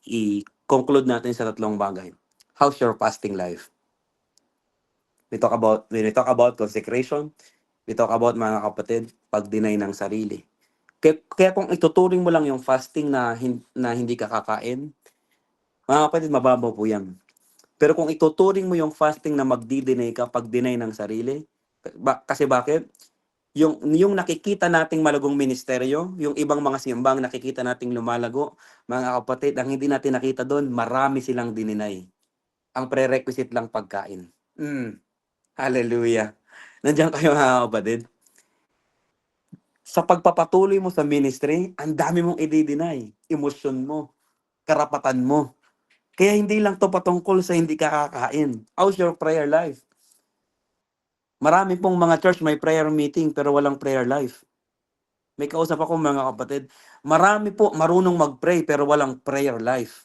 I-conclude natin sa 3 bagay. How's your fasting life? When we talk about consecration, we talk about, mga kapatid, pag-deny ng sarili. Kaya kung ituturing mo lang yung fasting na hindi ka kakain, mga kapatid, mababaw po yan. Pero kung ituturing mo yung fasting na magdi-deny ka, pag-deny ng sarili, kasi bakit? Yung nakikita nating malagong ministeryo, yung ibang mga simbang nakikita nating lumalago, mga kapatid, ang hindi natin nakita doon, marami silang dininay. Ang prerequisite lang pagkain. Hallelujah. Nandiyan kayo mga kapatid. Sa pagpapatuloy mo sa ministry, ang dami mong i-deny. Emosyon mo, karapatan mo. Kaya hindi lang to patungkol sa hindi ka kakain. How's your prayer life? Marami pong mga church may prayer meeting pero walang prayer life. May kausap ako mga kapatid. Marami po marunong mag-pray pero walang prayer life.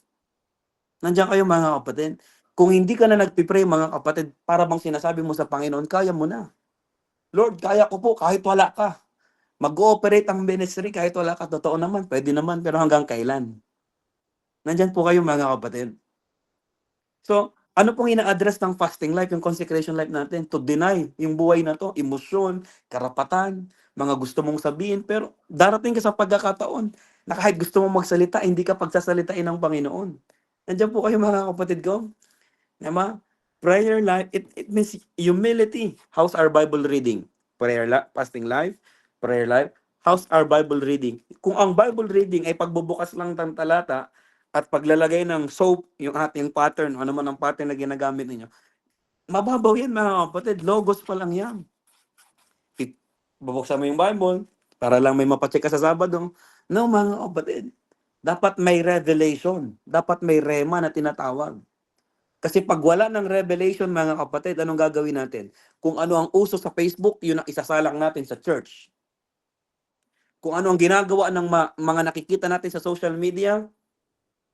Nandiyan kayo mga kapatid. Kung hindi ka na nagpipray mga kapatid, para bang sinasabi mo sa Panginoon, kaya mo na. Lord, kaya ko po kahit wala ka. Mag-ooperate ang ministry kahit wala ka. Totoo naman, pwede naman, pero hanggang kailan? Nandiyan po kayo mga kapatid. So, ano pong ina-address ng fasting life, yung consecration life natin? To deny yung buhay na to, emosyon, karapatan, mga gusto mong sabihin, pero darating ka sa pagkakataon na kahit gusto mong magsalita, hindi ka pagsasalitain ng Panginoon. Nandiyan po kayo mga kapatid ko. Diba? Prayer life, it means humility. How's our Bible reading? Fasting life, prayer life. How's our Bible reading? Kung ang Bible reading ay pagbubukas lang ng talata at paglalagay ng soap, yung ating pattern, ano man ang pattern na ginagamit ninyo, mababaw yan mga kapatid. Logos pa lang yan. Bubuksan mo yung Bible para lang may mapacheck ka sa Sabado. No mga kapatid. Dapat may revelation. Dapat may rema na tinatawag. Kasi pag wala ng revelation, mga kapatid, anong gagawin natin? Kung ano ang uso sa Facebook, yun ang isasalang natin sa church. Kung ano ang ginagawa ng mga nakikita natin sa social media,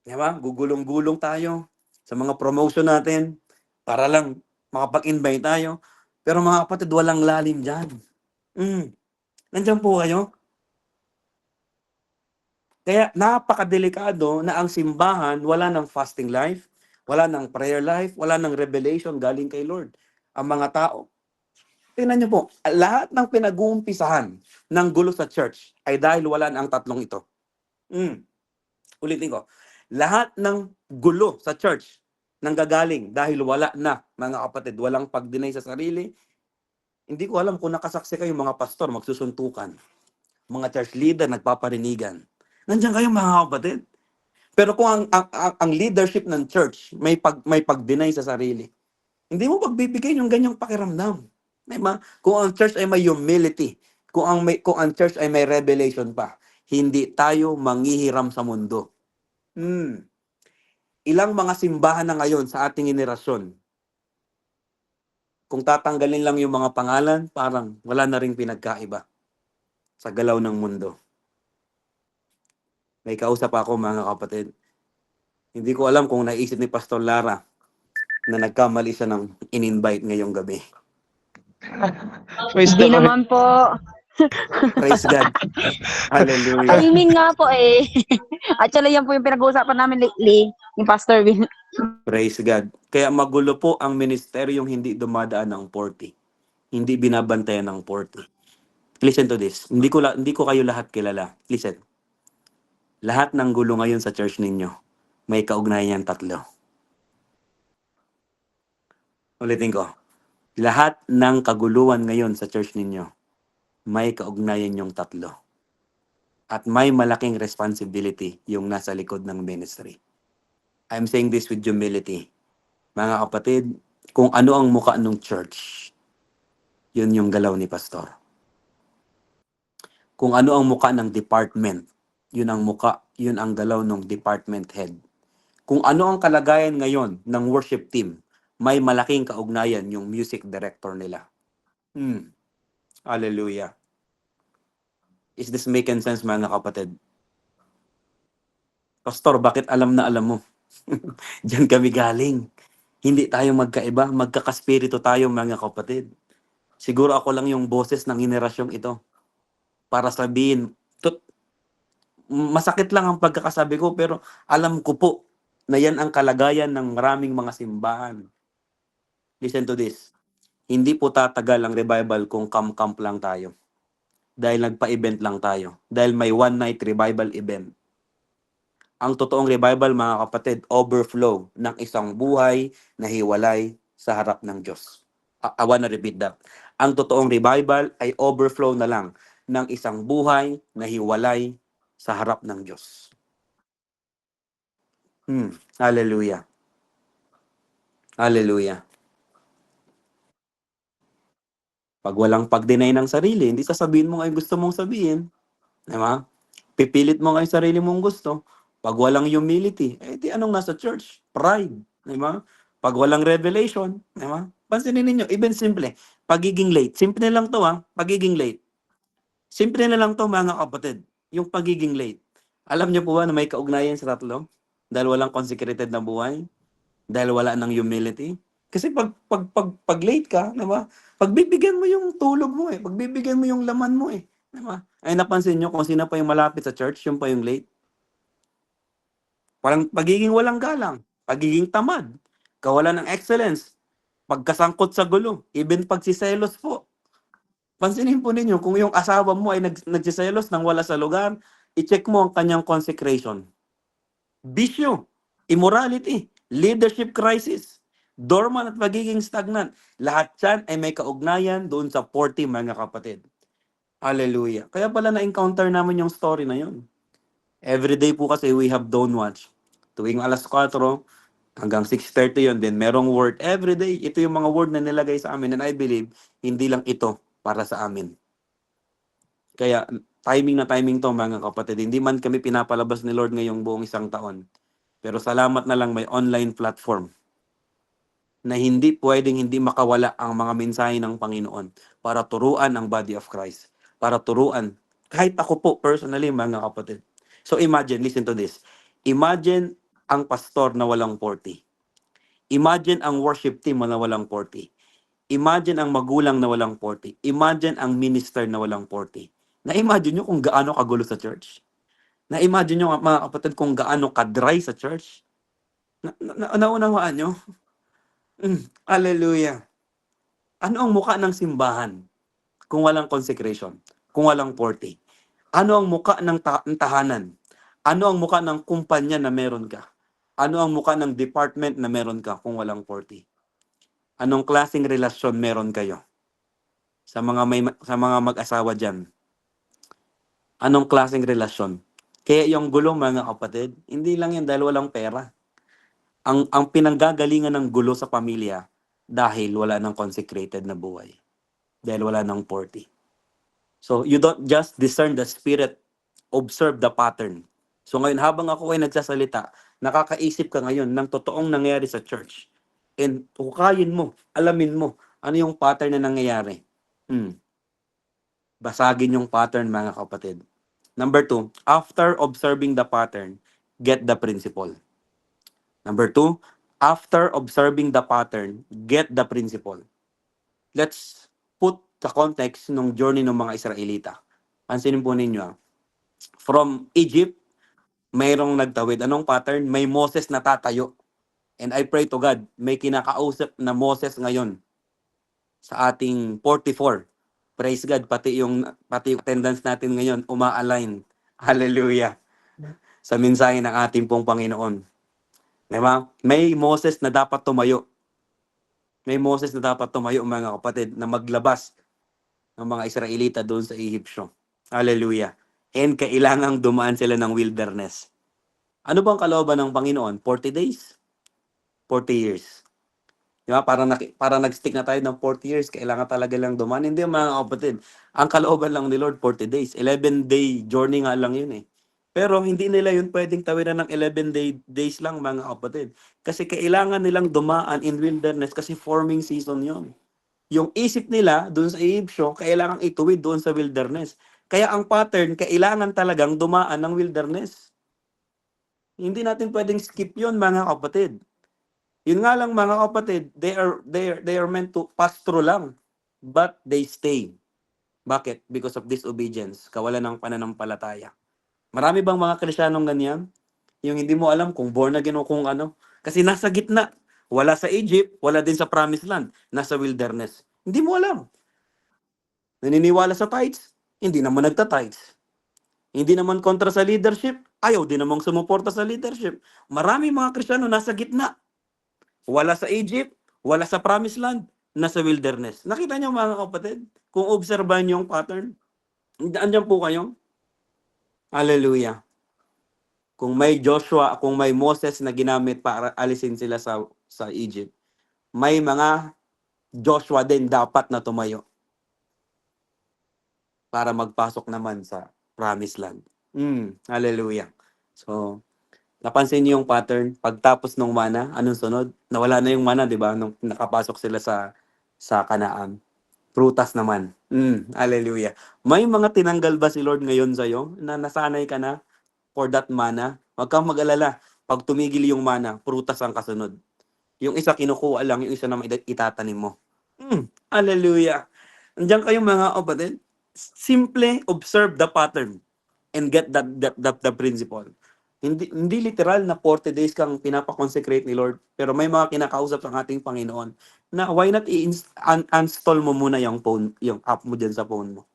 di ba? Gugulong-gulong tayo sa mga promotion natin para lang makapag-invite tayo. Pero mga kapatid, walang lalim dyan. Nandiyan po kayo. Kaya napakadelikado na ang simbahan wala ng fasting life, wala ng prayer life, wala ng revelation galing kay Lord. Ang mga tao, tingnan niyo po, lahat ng pinag-uumpisahan ng gulo sa church ay dahil wala na ang tatlong ito. Ulitin ko, lahat ng gulo sa church nanggagaling dahil wala na, mga kapatid, walang pag-deny sa sarili. Hindi ko alam kung nakasaksi kayo mga pastor, magsusuntukan. Mga church leader, nagpaparinigan. Nandiyan kayo mga kapatid. Pero kung ang leadership ng church may pag-deny sa sarili, hindi mo pagbibigay yung ganyang pakiramdam. Diba? Kung ang church ay may humility, kung ang church ay may revelation pa, hindi tayo manghihiram sa mundo. Ilang mga simbahan na ngayon sa ating henerasyon, kung tatanggalin lang yung mga pangalan, parang wala na ring pinagkaiba sa galaw ng mundo. May kausap ako mga kapatid. Hindi ko alam kung naisip ni Pastor Lara na nagkamali siya ng in-invite ngayong gabi. Hindi naman po. Praise God. Hallelujah. Timing nga po eh. Actually, yan po yung pinag-uusapan namin lately, yung Pastor Vin. Praise God. Kaya magulo po ang ministeryong hindi dumadaan ng 40. Hindi binabantayan ng 40. Listen to this. Hindi ko kayo lahat kilala. Listen. Lahat ng gulo ngayon sa church ninyo, may kaugnayan yan tatlo. Ulitin ko. Lahat ng kaguluhan ngayon sa church ninyo, may kaugnayan yung tatlo. At may malaking responsibility yung nasa likod ng ministry. I'm saying this with humility. Mga kapatid, kung ano ang muka ng church, yun yung galaw ni pastor. Kung ano ang muka ng department, yun ang galaw ng department head. Kung ano ang kalagayan ngayon ng worship team, may malaking kaugnayan yung music director nila. Hallelujah. Is this making sense mga kapatid? Pastor, bakit alam na alam mo? Diyan kami galing. Hindi tayo magkaiba, magkakaspirito tayo mga kapatid. Siguro ako lang yung boses ng henerasyong ito para sabihin, masakit lang ang pagkakasabi ko pero alam ko po na yan ang kalagayan ng maraming mga simbahan. Listen to this. Hindi po tatagal ang revival kung camp lang tayo. Dahil nagpa-event lang tayo. Dahil may one night revival event. Ang totoong revival, mga kapatid, overflow ng isang buhay na hiwalay sa harap ng Diyos. I wanna repeat that. Ang totoong revival ay overflow na lang ng isang buhay na hiwalay sa harap ng Diyos. Hallelujah. Hallelujah. Pag walang pag-deny ng sarili, hindi sasabihin mo nga yung gusto mong sabihin. Di ba? Pipilit mo nga yung sarili mong gusto. Pag walang humility, di anong nasa church? Pride. Di ba? Pag walang revelation, di ba? Pansinin ninyo, even simple, pagiging late. Simple na lang to, pagiging late. Simple na lang to, mga kapatid. Yung pagiging late. Alam niyo po ba na may kaugnayan sa tatlo? Dahil walang consecrated na buhay? Dahil wala ng humility? Kasi pag late ka, di ba? Pagbibigyan mo yung tulog mo pagbibigyan mo yung laman mo di ba? Ay napansin nyo kung sino pa yung malapit sa church, yung pa yung late. Parang pagiging walang galang, pagiging tamad, kawalan ng excellence, pagkasangkot sa gulo, even pagsiselos po. Pansinin po ninyo, kung yung asawa mo ay nagsiselos nang wala sa lugar, i-check mo ang kanyang consecration. Bisyo, immorality, leadership crisis, dormant at pagiging stagnant. Lahat yan ay may kaugnayan doon sa 40, mga kapatid. Hallelujah. Kaya pala na-encounter namin yung story na yun. Everyday po kasi we have dawn watch. Tuwing alas 4 hanggang 6:30 yun. Then merong word everyday. Ito yung mga word na nilagay sa amin. And I believe, hindi lang ito para sa amin. Kaya timing na timing to, mga kapatid. Hindi man kami pinapalabas ni Lord ngayong buong isang taon. Pero salamat na lang may online platform na hindi pwedeng hindi makawala ang mga mensahe ng Panginoon para turuan ang body of Christ. Para turuan. Kahit ako po, personally, mga kapatid. So imagine, listen to this. Imagine ang pastor na walang 40. Imagine ang worship team na walang 40. Imagine ang magulang na walang 40. Imagine ang minister na walang 40. Na-imagine nyo kung gaano kagulo sa church? Na-imagine nyo, mga kapatid, kung gaano ka-dry sa church? Naunawaan nyo? Hallelujah. Ano ang muka ng simbahan kung walang consecration? Kung walang 40? Ano ang muka ng tahanan? Ano ang muka ng kumpanya na meron ka? Ano ang muka ng department na meron ka kung walang 40? Anong klaseng relasyon meron kayo? Sa mga mag-asawa diyan. Anong klaseng relasyon? Kaya yung gulo, mga kapatid, hindi lang yan dahil walang pera. Ang pinanggagalingan ng gulo sa pamilya dahil wala ng consecrated na buhay. Dahil wala ng 40. So you don't just discern the spirit, observe the pattern. So ngayon, habang ako ay nagsasalita, nakakaisip ka ngayon ng totoong nangyayari sa church. And hukayin mo, alamin mo, ano yung pattern na nangyayari. Basagin yung pattern, mga kapatid. Number 2, after observing the pattern, get the principle. Number 2, after observing the pattern, get the principle. Let's put the context ng journey ng mga Israelita. Pansinin po ninyo. From Egypt, mayroong nagtawid. Anong pattern? May Moses na tatayo. And I pray to God, may kinakausap na Moses ngayon sa ating 44. Praise God, pati yung attendance natin ngayon uma-align. Hallelujah. Sa mensahe ng ating pong Panginoon. Diba? May Moses na dapat tumayo. May Moses na dapat tumayo, mga kapatid, na maglabas ng mga Israelita doon sa Egyptio. Hallelujah. And kailangang dumaan sila ng wilderness. Ano bang kalooban ng Panginoon? 40 days? 40 years. Diba? Para nag-stick na tayo ng 40 years, kailangan talaga lang dumaan. Hindi, mga kapatid. Ang kalooban lang ni Lord, 40 days. 11-day journey nga lang yun Pero hindi nila yun pwedeng tawiran ng 11 days lang, mga kapatid. Kasi kailangan nilang dumaan in wilderness kasi forming season yun. Yung isip nila doon sa Egyptio, kailangan ituwid doon sa wilderness. Kaya ang pattern, kailangan talagang dumaan ng wilderness. Hindi natin pwedeng skip yun, mga kapatid. Yun nga lang, mga kapatid, they are meant to pass through lang. But they stay. Bakit? Because of disobedience, kawalan ng pananampalataya. Marami bang mga Kristiyanong ganyan? Yung hindi mo alam kung born again o kung ano. Kasi nasa gitna. Wala sa Egypt, wala din sa promised land. Nasa wilderness. Hindi mo alam. Naniniwala sa tithes? Hindi naman nagta-tithes. Hindi naman kontra sa leadership? ayaw din namang sumuporta sa leadership. Marami mga Kristiyano nasa gitna. Wala sa Egypt, wala sa Promised Land, nasa wilderness. Nakita niyo mga kapatid? Kung obserbahan niyo yung pattern, andiyan po kayo. Hallelujah. Kung may Joshua, kung may Moses na ginamit para alisin sila sa Egypt, may mga Joshua din dapat na tumayo para magpasok naman sa Promised Land. Hallelujah. So, napansin niyo yung pattern, pagtapos ng mana, anong sunod? Nawala na yung mana, 'di ba? Nung nakapasok sila sa Kanaan. Prutas naman. Hallelujah. May mga tinanggal ba si Lord ngayon sa iyo na nasanay ka na for that mana? Huwag kang mag-alala. Pag tumigil yung mana, prutas ang kasunod. Yung isa kinukuha lang, yung isa naman itatanim mo. Hallelujah. Andiyan kayo mga kapatid. Simple observe the pattern and get the principle. Hindi literal na 40 days kang pinapa-consecrate ni Lord, pero may mga kinakausap ng ating Panginoon na why not uninstall mo muna yung phone, yung app mo diyan sa phone mo.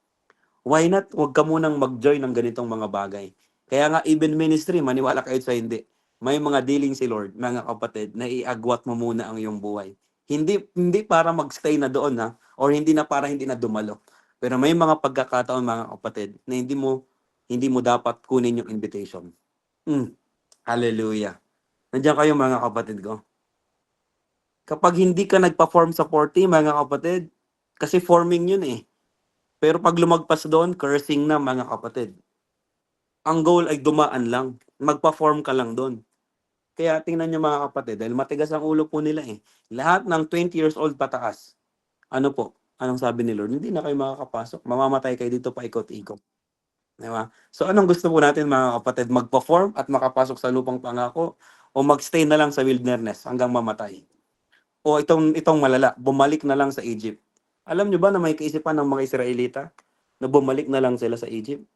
Why not wag ka munang mag-join ng ganitong mga bagay. Kaya nga even ministry, maniwala kayo sa hindi. May mga dealing si Lord, mga kapatid, na iagwat mo muna ang iyong buhay. Hindi para magstay na doon ha, or hindi na para hindi na dumalo. Pero may mga pagkakataon mga kapatid na hindi mo dapat kunin yung invitation. Hallelujah. Nandiyan kayo mga kapatid ko. Kapag hindi ka nagpa-form sa 40, mga kapatid, kasi forming yun eh. Pero pag lumagpas doon, cursing na mga kapatid. Ang goal ay dumaan lang. Magpa-form ka lang doon. Kaya tingnan nyo mga kapatid, dahil matigas ang ulo po nila eh. Lahat ng 20 years old pataas. Ano po? Anong sabi ni Lord? Hindi na kayo makakapasok. Mamamatay kayo dito pa ikot-ikot. Diba? So anong gusto po natin mga kapatid? Mag-perform at makapasok sa lupang pangako o magstay na lang sa wilderness hanggang mamatay? O itong malala, bumalik na lang sa Egypt. Alam nyo ba na may kaisipan ng mga Israelita na bumalik na lang sila sa Egypt?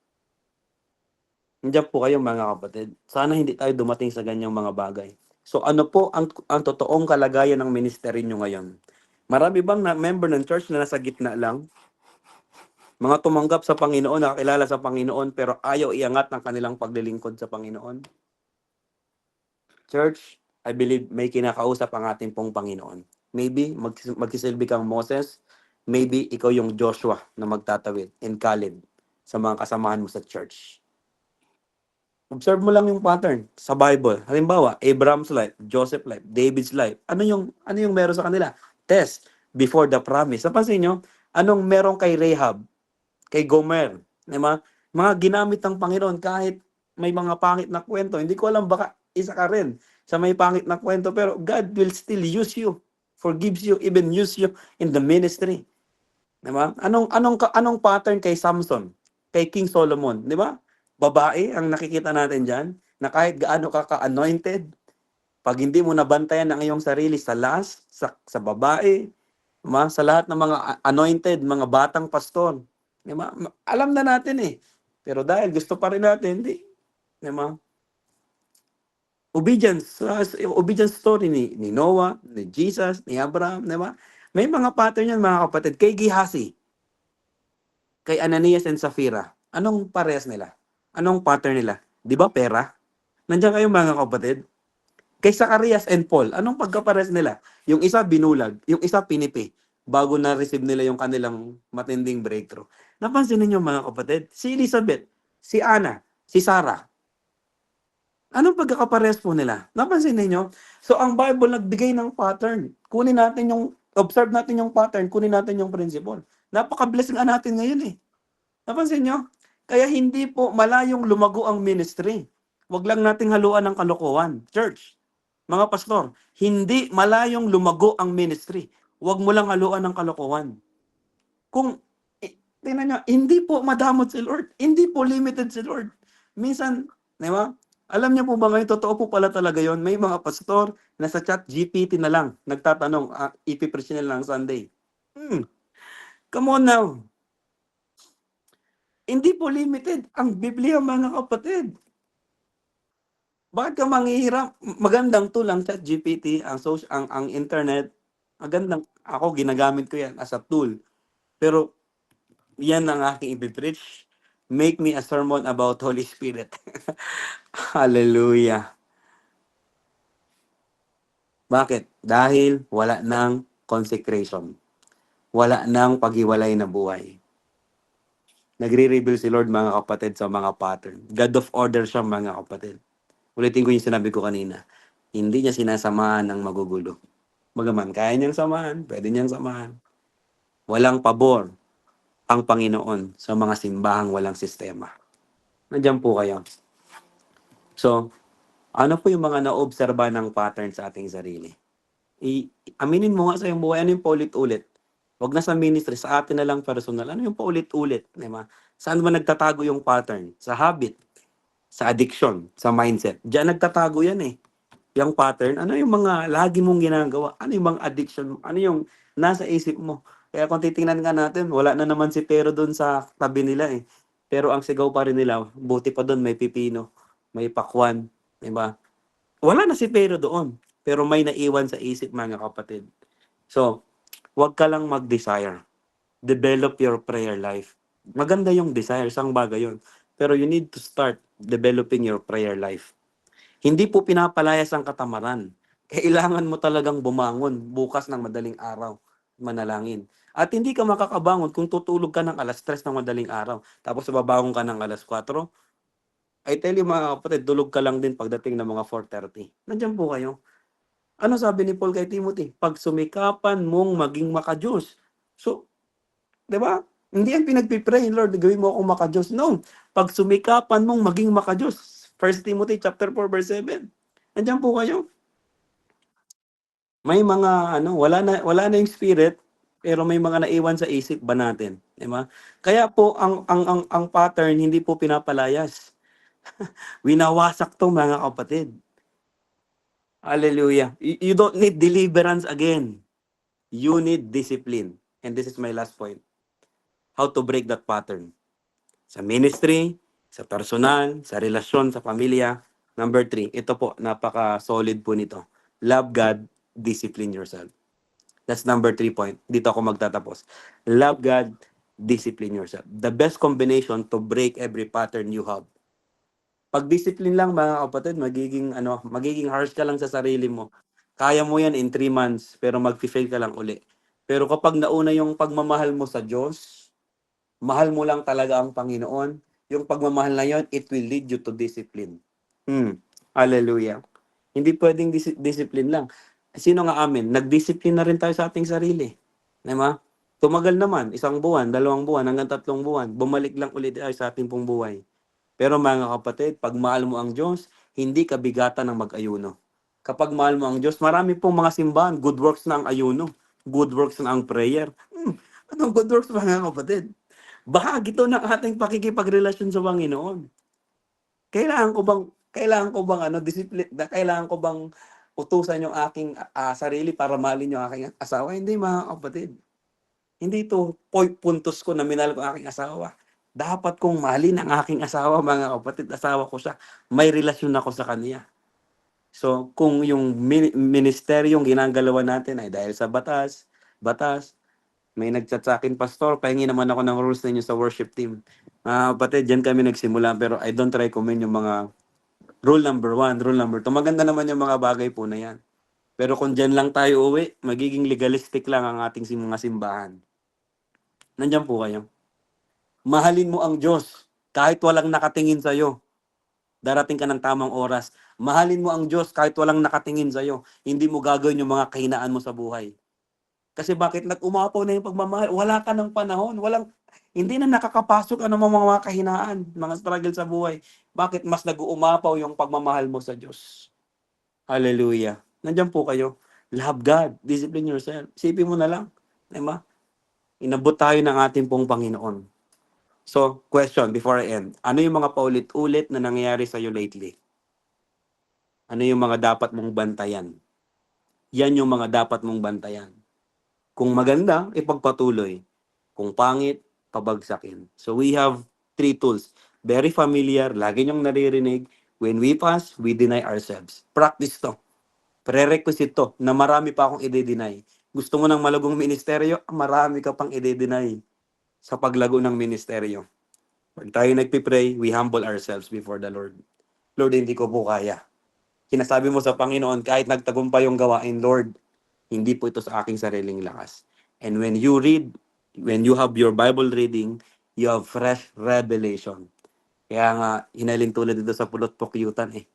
Nandiyan po kayo mga kapatid. Sana hindi tayo dumating sa ganyang mga bagay. So ano po ang totoong kalagayan ng ministry nyo ngayon? Marami bang member ng church na nasa gitna lang? Mga tumanggap sa Panginoon, nakakilala sa Panginoon, pero ayaw iangat ng kanilang paglilingkod sa Panginoon? Church, I believe may kinakausap ang ating pong Panginoon. Maybe magsisilbi kang Moses, maybe ikaw yung Joshua na magtatawid and Caleb sa mga kasamahan mo sa church. Observe mo lang yung pattern sa Bible. Halimbawa, Abraham's life, Joseph's life, David's life. Ano yung meron sa kanila? Test before the promise. Napansin nyo, anong meron kay Rahab, kay Gomer, diba? Mga ginamit ng Panginoon kahit may mga pangit na kwento. Hindi ko alam, baka isa ka rin sa may pangit na kwento, pero God will still use you, forgives you, even use you in the ministry. Diba? Anong pattern kay Samson, kay King Solomon, di ba? Babae ang nakikita natin diyan, na kahit gaano ka-anointed, pag hindi mo nabantayan ang iyong sarili sa lust, sa babae, diba? Sa lahat ng mga anointed, mga batang pastor, diba? Alam na natin eh. Pero dahil gusto pa rin natin, hindi. Diba? Obedience story ni Noah, ni Jesus, ni Abraham, diba? May mga pattern yan mga kapatid. Kay Gehazi, kay Ananias and Sapphira, anong parehas nila? Anong pattern nila? Di ba pera? Nandiyan kayo mga kapatid. Kay Zacarias and Paul, anong pagkapares nila? Yung isa binulag, yung isa pinipi, bago na-receive nila yung kanilang matinding breakthrough. Napansin niyo mga kapatid? Si Elizabeth, si Anna, si Sarah, anong pagkakapares po nila? Napansin niyo? So ang Bible nagbigay ng pattern. Observe natin yung pattern, kunin natin yung principle. Napaka-bless nga natin ngayon eh. Napansin niyo? Kaya hindi po malayong lumago ang ministry. Huwag lang nating haluan ng kalokohan. Church, mga pastor, hindi malayong lumago ang ministry. Huwag mo lang haluan ng kalokohan. Tingnan nyo, hindi po madamot si Lord. Hindi po limited si Lord. Minsan, di ba? Alam niyo po ba ngayon, totoo po pala talaga yon. May mga pastor na sa chat GPT na lang, nagtatanong, ipipreach nila lang Sunday. Come on now. Hindi po limited ang Biblia mga kapatid. Bakit ka manghihirap? Magandang tool ang ChatGPT, ang internet. Magandang, ako ginagamit ko yan as a tool. Pero yan ang aking ipipreach. make me a sermon about Holy Spirit. Hallelujah. Bakit? Dahil wala ng consecration. Wala ng paghiwalay na buhay. Nagre-reveal si Lord, mga kapatid, sa mga pattern. God of order siya, mga kapatid. Ulitin ko yung sinabi ko kanina. Hindi niya sinasamahan ng magugulo. Bagaman, kaya niyang samahan, pwede niyang samahan. Walang pabor ang Panginoon sa mga simbahang walang sistema. Nandiyan po kayo. So, ano po yung mga naobserba ng pattern sa ating sarili? Aminin mo nga sa iyong buhay, ano yung paulit-ulit? Huwag na sa ministry, sa atin na lang personal. Ano yung paulit-ulit? Diba? Saan ba nagtatago yung pattern? Sa habit, sa addiction, sa mindset. Diyan nagtatago yan eh. Yung pattern, ano yung mga lagi mong ginagawa? Ano yung mga addiction mo? Ano yung nasa isip mo? Kaya kung titingnan nga natin, wala na naman si Pero doon sa tabi nila eh. Pero ang sigaw pa rin nila, buti pa doon may pipino, may pakwan, di ba? Wala na si Pero doon. Pero may naiwan sa isip, mga kapatid. So, huwag ka lang mag-desire. Develop your prayer life. Maganda yung desire, sang bagay yun. Pero you need to start developing your prayer life. Hindi po pinapalayas ang katamaran. Kailangan mo talagang bumangon bukas ng madaling araw, manalangin. At hindi ka makakabangon kung tutulog ka ng alas 3 ng madaling araw, tapos babangon ka ng alas 4. I tell you, mga kapatid, tulog ka lang din pagdating ng mga 4:30. Nandiyan po kayo. Ano sabi ni Paul kay Timothy? Pag sumikapan mong maging makajos. So, di ba? Hindi yan pinagpipray, Lord, gawin mo akong makajos. No. Pag sumikapan mong maging makajos. 1 Timothy chapter 4 verse 7. Nandiyan po kayo. May mga wala na yung spirit, pero may mga naiwan sa isip ba natin, di ba? Kaya po ang pattern hindi po pinapalayas. Winawasak 'to, mga kapatid. Hallelujah. You don't need deliverance again. You need discipline. And this is my last point. How to break that pattern. Sa ministry, sa personal, sa relasyon, sa pamilya. Number 3, ito po, napaka-solid po nito. Love God, discipline yourself. That's number 3 point. Dito ako magtatapos. Love God, discipline yourself. The best combination to break every pattern you have. Pag discipline lang, mga kapatid, magiging harsh ka lang sa sarili mo. Kaya mo yan in 3 months, pero mag-fail ka lang uli. Pero kapag nauna yung pagmamahal mo sa Diyos, mahal mo lang talaga ang Panginoon, yung pagmamahal na yon, it will lead you to discipline. Hallelujah. Hindi pwedeng discipline lang. Sino nga amin? Nag-discipline na rin tayo sa ating sarili. Diba? Tumagal naman, 1 buwan, 2 buwan, hanggang 3 buwan. Bumalik lang ulit tayo sa ating pong buhay. Pero mga kapatid, pag mahal mo ang Diyos, hindi ka bigatan ng mag-ayuno. Kapag mahal mo ang Diyos, marami pong mga simbahan, good works na ang ayuno. Good works na ang prayer. Anong good works, mga kapatid? Bahagi to ng ating pakikipagrelasyon sa Panginoon. Kailangan ko bang discipline, kailangan ko bang utusan yung aking sarili para mahalin yung aking asawa? Hindi, mga kapatid. Hindi to puntos ko na minahal ko aking asawa. Dapat kong mahalin ang aking asawa, mga kapatid. Asawa ko siya. May relasyon ako sa kanya. So, kung yung ministeryong ginagalawan natin ay dahil sa batas, may nagchat sa akin, Pastor, pahingi naman ako ng rules ninyo sa worship team. Kapatid, dyan kami nagsimula, pero I don't recommend yung mga rule number 1, rule number 2. Maganda naman yung mga bagay po na yan. Pero kung dyan lang tayo uwi, magiging legalistic lang ang ating mga simbahan. Nandiyan po kayo. Mahalin mo ang Diyos kahit walang nakatingin sa'yo. Darating ka ng tamang oras. Mahalin mo ang Diyos kahit walang nakatingin sa'yo. Hindi mo gagawin yung mga kahinaan mo sa buhay. Kasi bakit nag-umapaw na yung pagmamahal? Wala ka ng panahon. Hindi na nakakapasok mga kahinaan, mga struggle sa buhay. Bakit mas nag-uumapaw yung pagmamahal mo sa Diyos? Hallelujah. Nandiyan po kayo. Love God. Discipline yourself. Isipin mo na lang. Diba? Inabot tayo ng ating pong Panginoon. So, question before I end. Ano yung mga paulit-ulit na nangyayari sa'yo lately? Ano yung mga dapat mong bantayan? Yan yung mga dapat mong bantayan. Kung maganda, ipagpatuloy. Kung pangit, pabagsakin. So we have 3 tools. Very familiar, lagi niyong naririnig. When we fast, we deny ourselves. Practice to. Prerequisite to na marami pa akong i-deny. Gusto mo ng malagong ministeryo, marami ka pang i-deny sa paglago ng ministeryo. Pag tayo nagpipray, we humble ourselves before the Lord. Lord, hindi ko po kaya. Sinasabi mo sa Panginoon, kahit nagtagumpay yung gawain, Lord, hindi po ito sa aking sariling lakas. And when you have your Bible reading, you have fresh revelation. Kaya nga, hinaling tulad dito sa pulot pukyutan eh.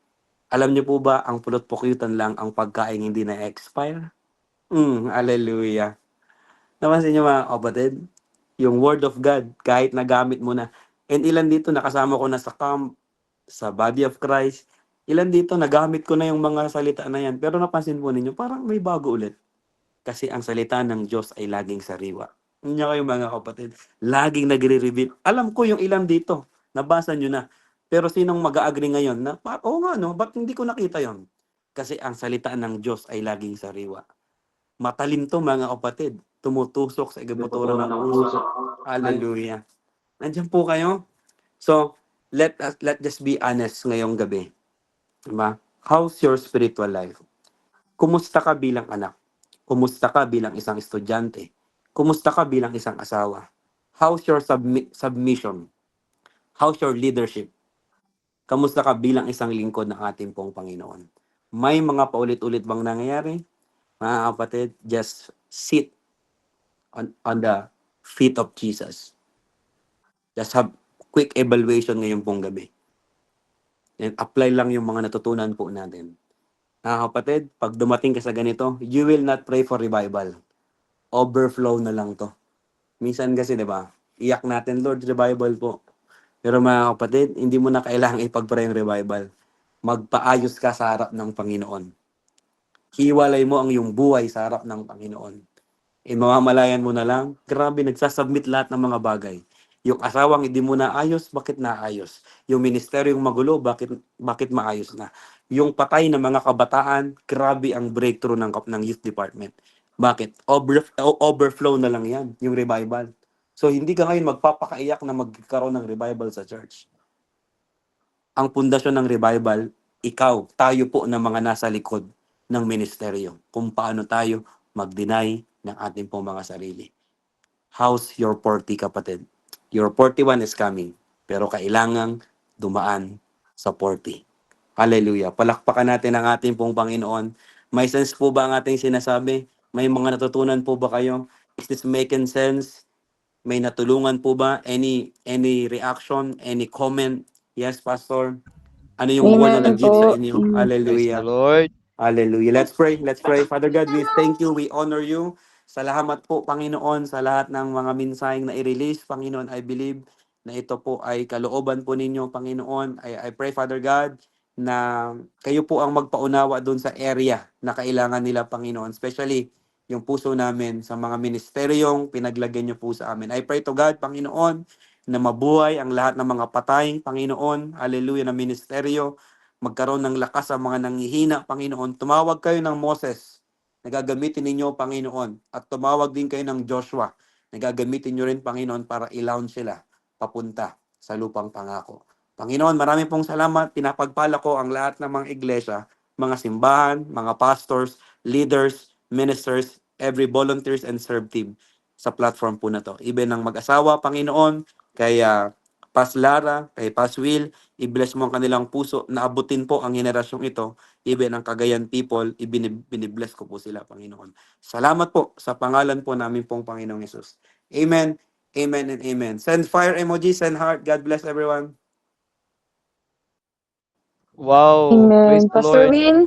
Alam niyo po ba, ang pulot pukyutan lang ang pagkain hindi na-expire? Hallelujah. Napansin niyo mga kapatid, yung Word of God, kahit nagamit mo na, and ilan dito nakasama ko na sa camp, sa Body of Christ, ilan dito nagamit ko na yung mga salita na yan, pero napansin po ninyo, parang may bago ulit. Kasi ang salita ng Diyos ay laging sariwa. Yun niya kayo mga kapatid, laging nagre-reveal. Alam ko yung ilan dito, nabasa nyo na. Pero sinong mag-agree ngayon na, oo nga no, ba't hindi ko nakita yon? Kasi ang salita ng Diyos ay laging sariwa. Matalim to mga kapatid. Tumutusok sa igabutura ng puso. Hallelujah. Nandiyan po kayo. So, let just be honest ngayong gabi. Diba? How's your spiritual life? Kumusta ka bilang anak? Kumusta ka bilang isang estudyante? Kumusta ka bilang isang asawa? How's your submission? How's your leadership? Kamusta ka bilang isang lingkod ng ating pong Panginoon? May mga paulit-ulit bang nangyayari? Mga kapatid, just sit on the feet of Jesus. Just have quick evaluation ngayon pong gabi. And apply lang yung mga natutunan po natin. Mga kapatid, pag dumating ka sa ganito, you will not pray for revival. Overflow na lang to. Minsan kasi, di ba, iyak natin, Lord, revival po. Pero mga kapatid, hindi mo na kailangang ipag-pray yung revival. Magpaayos ka sa harap ng Panginoon. Hiwalay mo ang iyong buhay sa harap ng Panginoon. Mamamalayan mo na lang, grabe, nagsasubmit lahat ng mga bagay. Yung asawang hindi mo naayos, bakit naayos? Yung ministeryong magulo, bakit maayos na? Yung patay ng mga kabataan, grabe ang breakthrough ng youth department. Bakit? Overflow na lang yan, yung revival. So hindi ka ngayon magpapakaiyak na magkaroon ng revival sa church. Ang pundasyon ng revival, ikaw, tayo po ng mga nasa likod ng ministeryo. Kung paano tayo mag-deny ng ating pong mga sarili. How's your 40, kapatid? Your 41 is coming, pero kailangang dumaan sa 40. Hallelujah. Palakpakan natin ang ating pong Panginoon. May sense po ba ang ating sinasabi? May mga natutunan po ba kayo? Is this making sense? May natulungan po ba? Any reaction? Any comment? Yes, Pastor? Ano yung word na Amen nag-give sa po. inyo? Praise the Hallelujah. Lord. Hallelujah. Let's pray. Let's pray. Father God, we thank you. We honor you. Salamat po, Panginoon, sa lahat ng mga mensaheng na i-release. Panginoon, I believe na ito po ay kalooban po ninyo, Panginoon. I pray, Father God, na kayo po ang magpaunawa doon sa area na kailangan nila, Panginoon. Especially yung puso namin sa mga ministeryong pinaglagyan niyo po sa amin. I pray to God, Panginoon, na mabuhay ang lahat ng mga patay, Panginoon. Hallelujah, na ministeryo. Magkaroon ng lakas ang mga nanghihina, Panginoon. Tumawag kayo ng Moses na gagamitin ninyo, Panginoon. At tumawag din kayo ng Joshua na gagamitin nyo rin, Panginoon, para i-launch sila papunta sa lupang pangako. Panginoon, marami pong salamat. Pinapagpala ko ang lahat ng mga iglesia, mga simbahan, mga pastors, leaders, ministers, every volunteers and serve team sa platform po na to. Even ng mag-asawa, Panginoon, kay Pas Lara, kay Pas Will, i-bless mo ang kanilang puso, naabutin po ang henerasyong ito, even ang Cagayan people, binibless ko po sila, Panginoon. Salamat po sa pangalan po namin pong Panginoong Yesus. Amen, amen, and amen. Send fire emoji, send heart. God bless everyone. Wow. Amen. Praise the Pastor Lord. Will,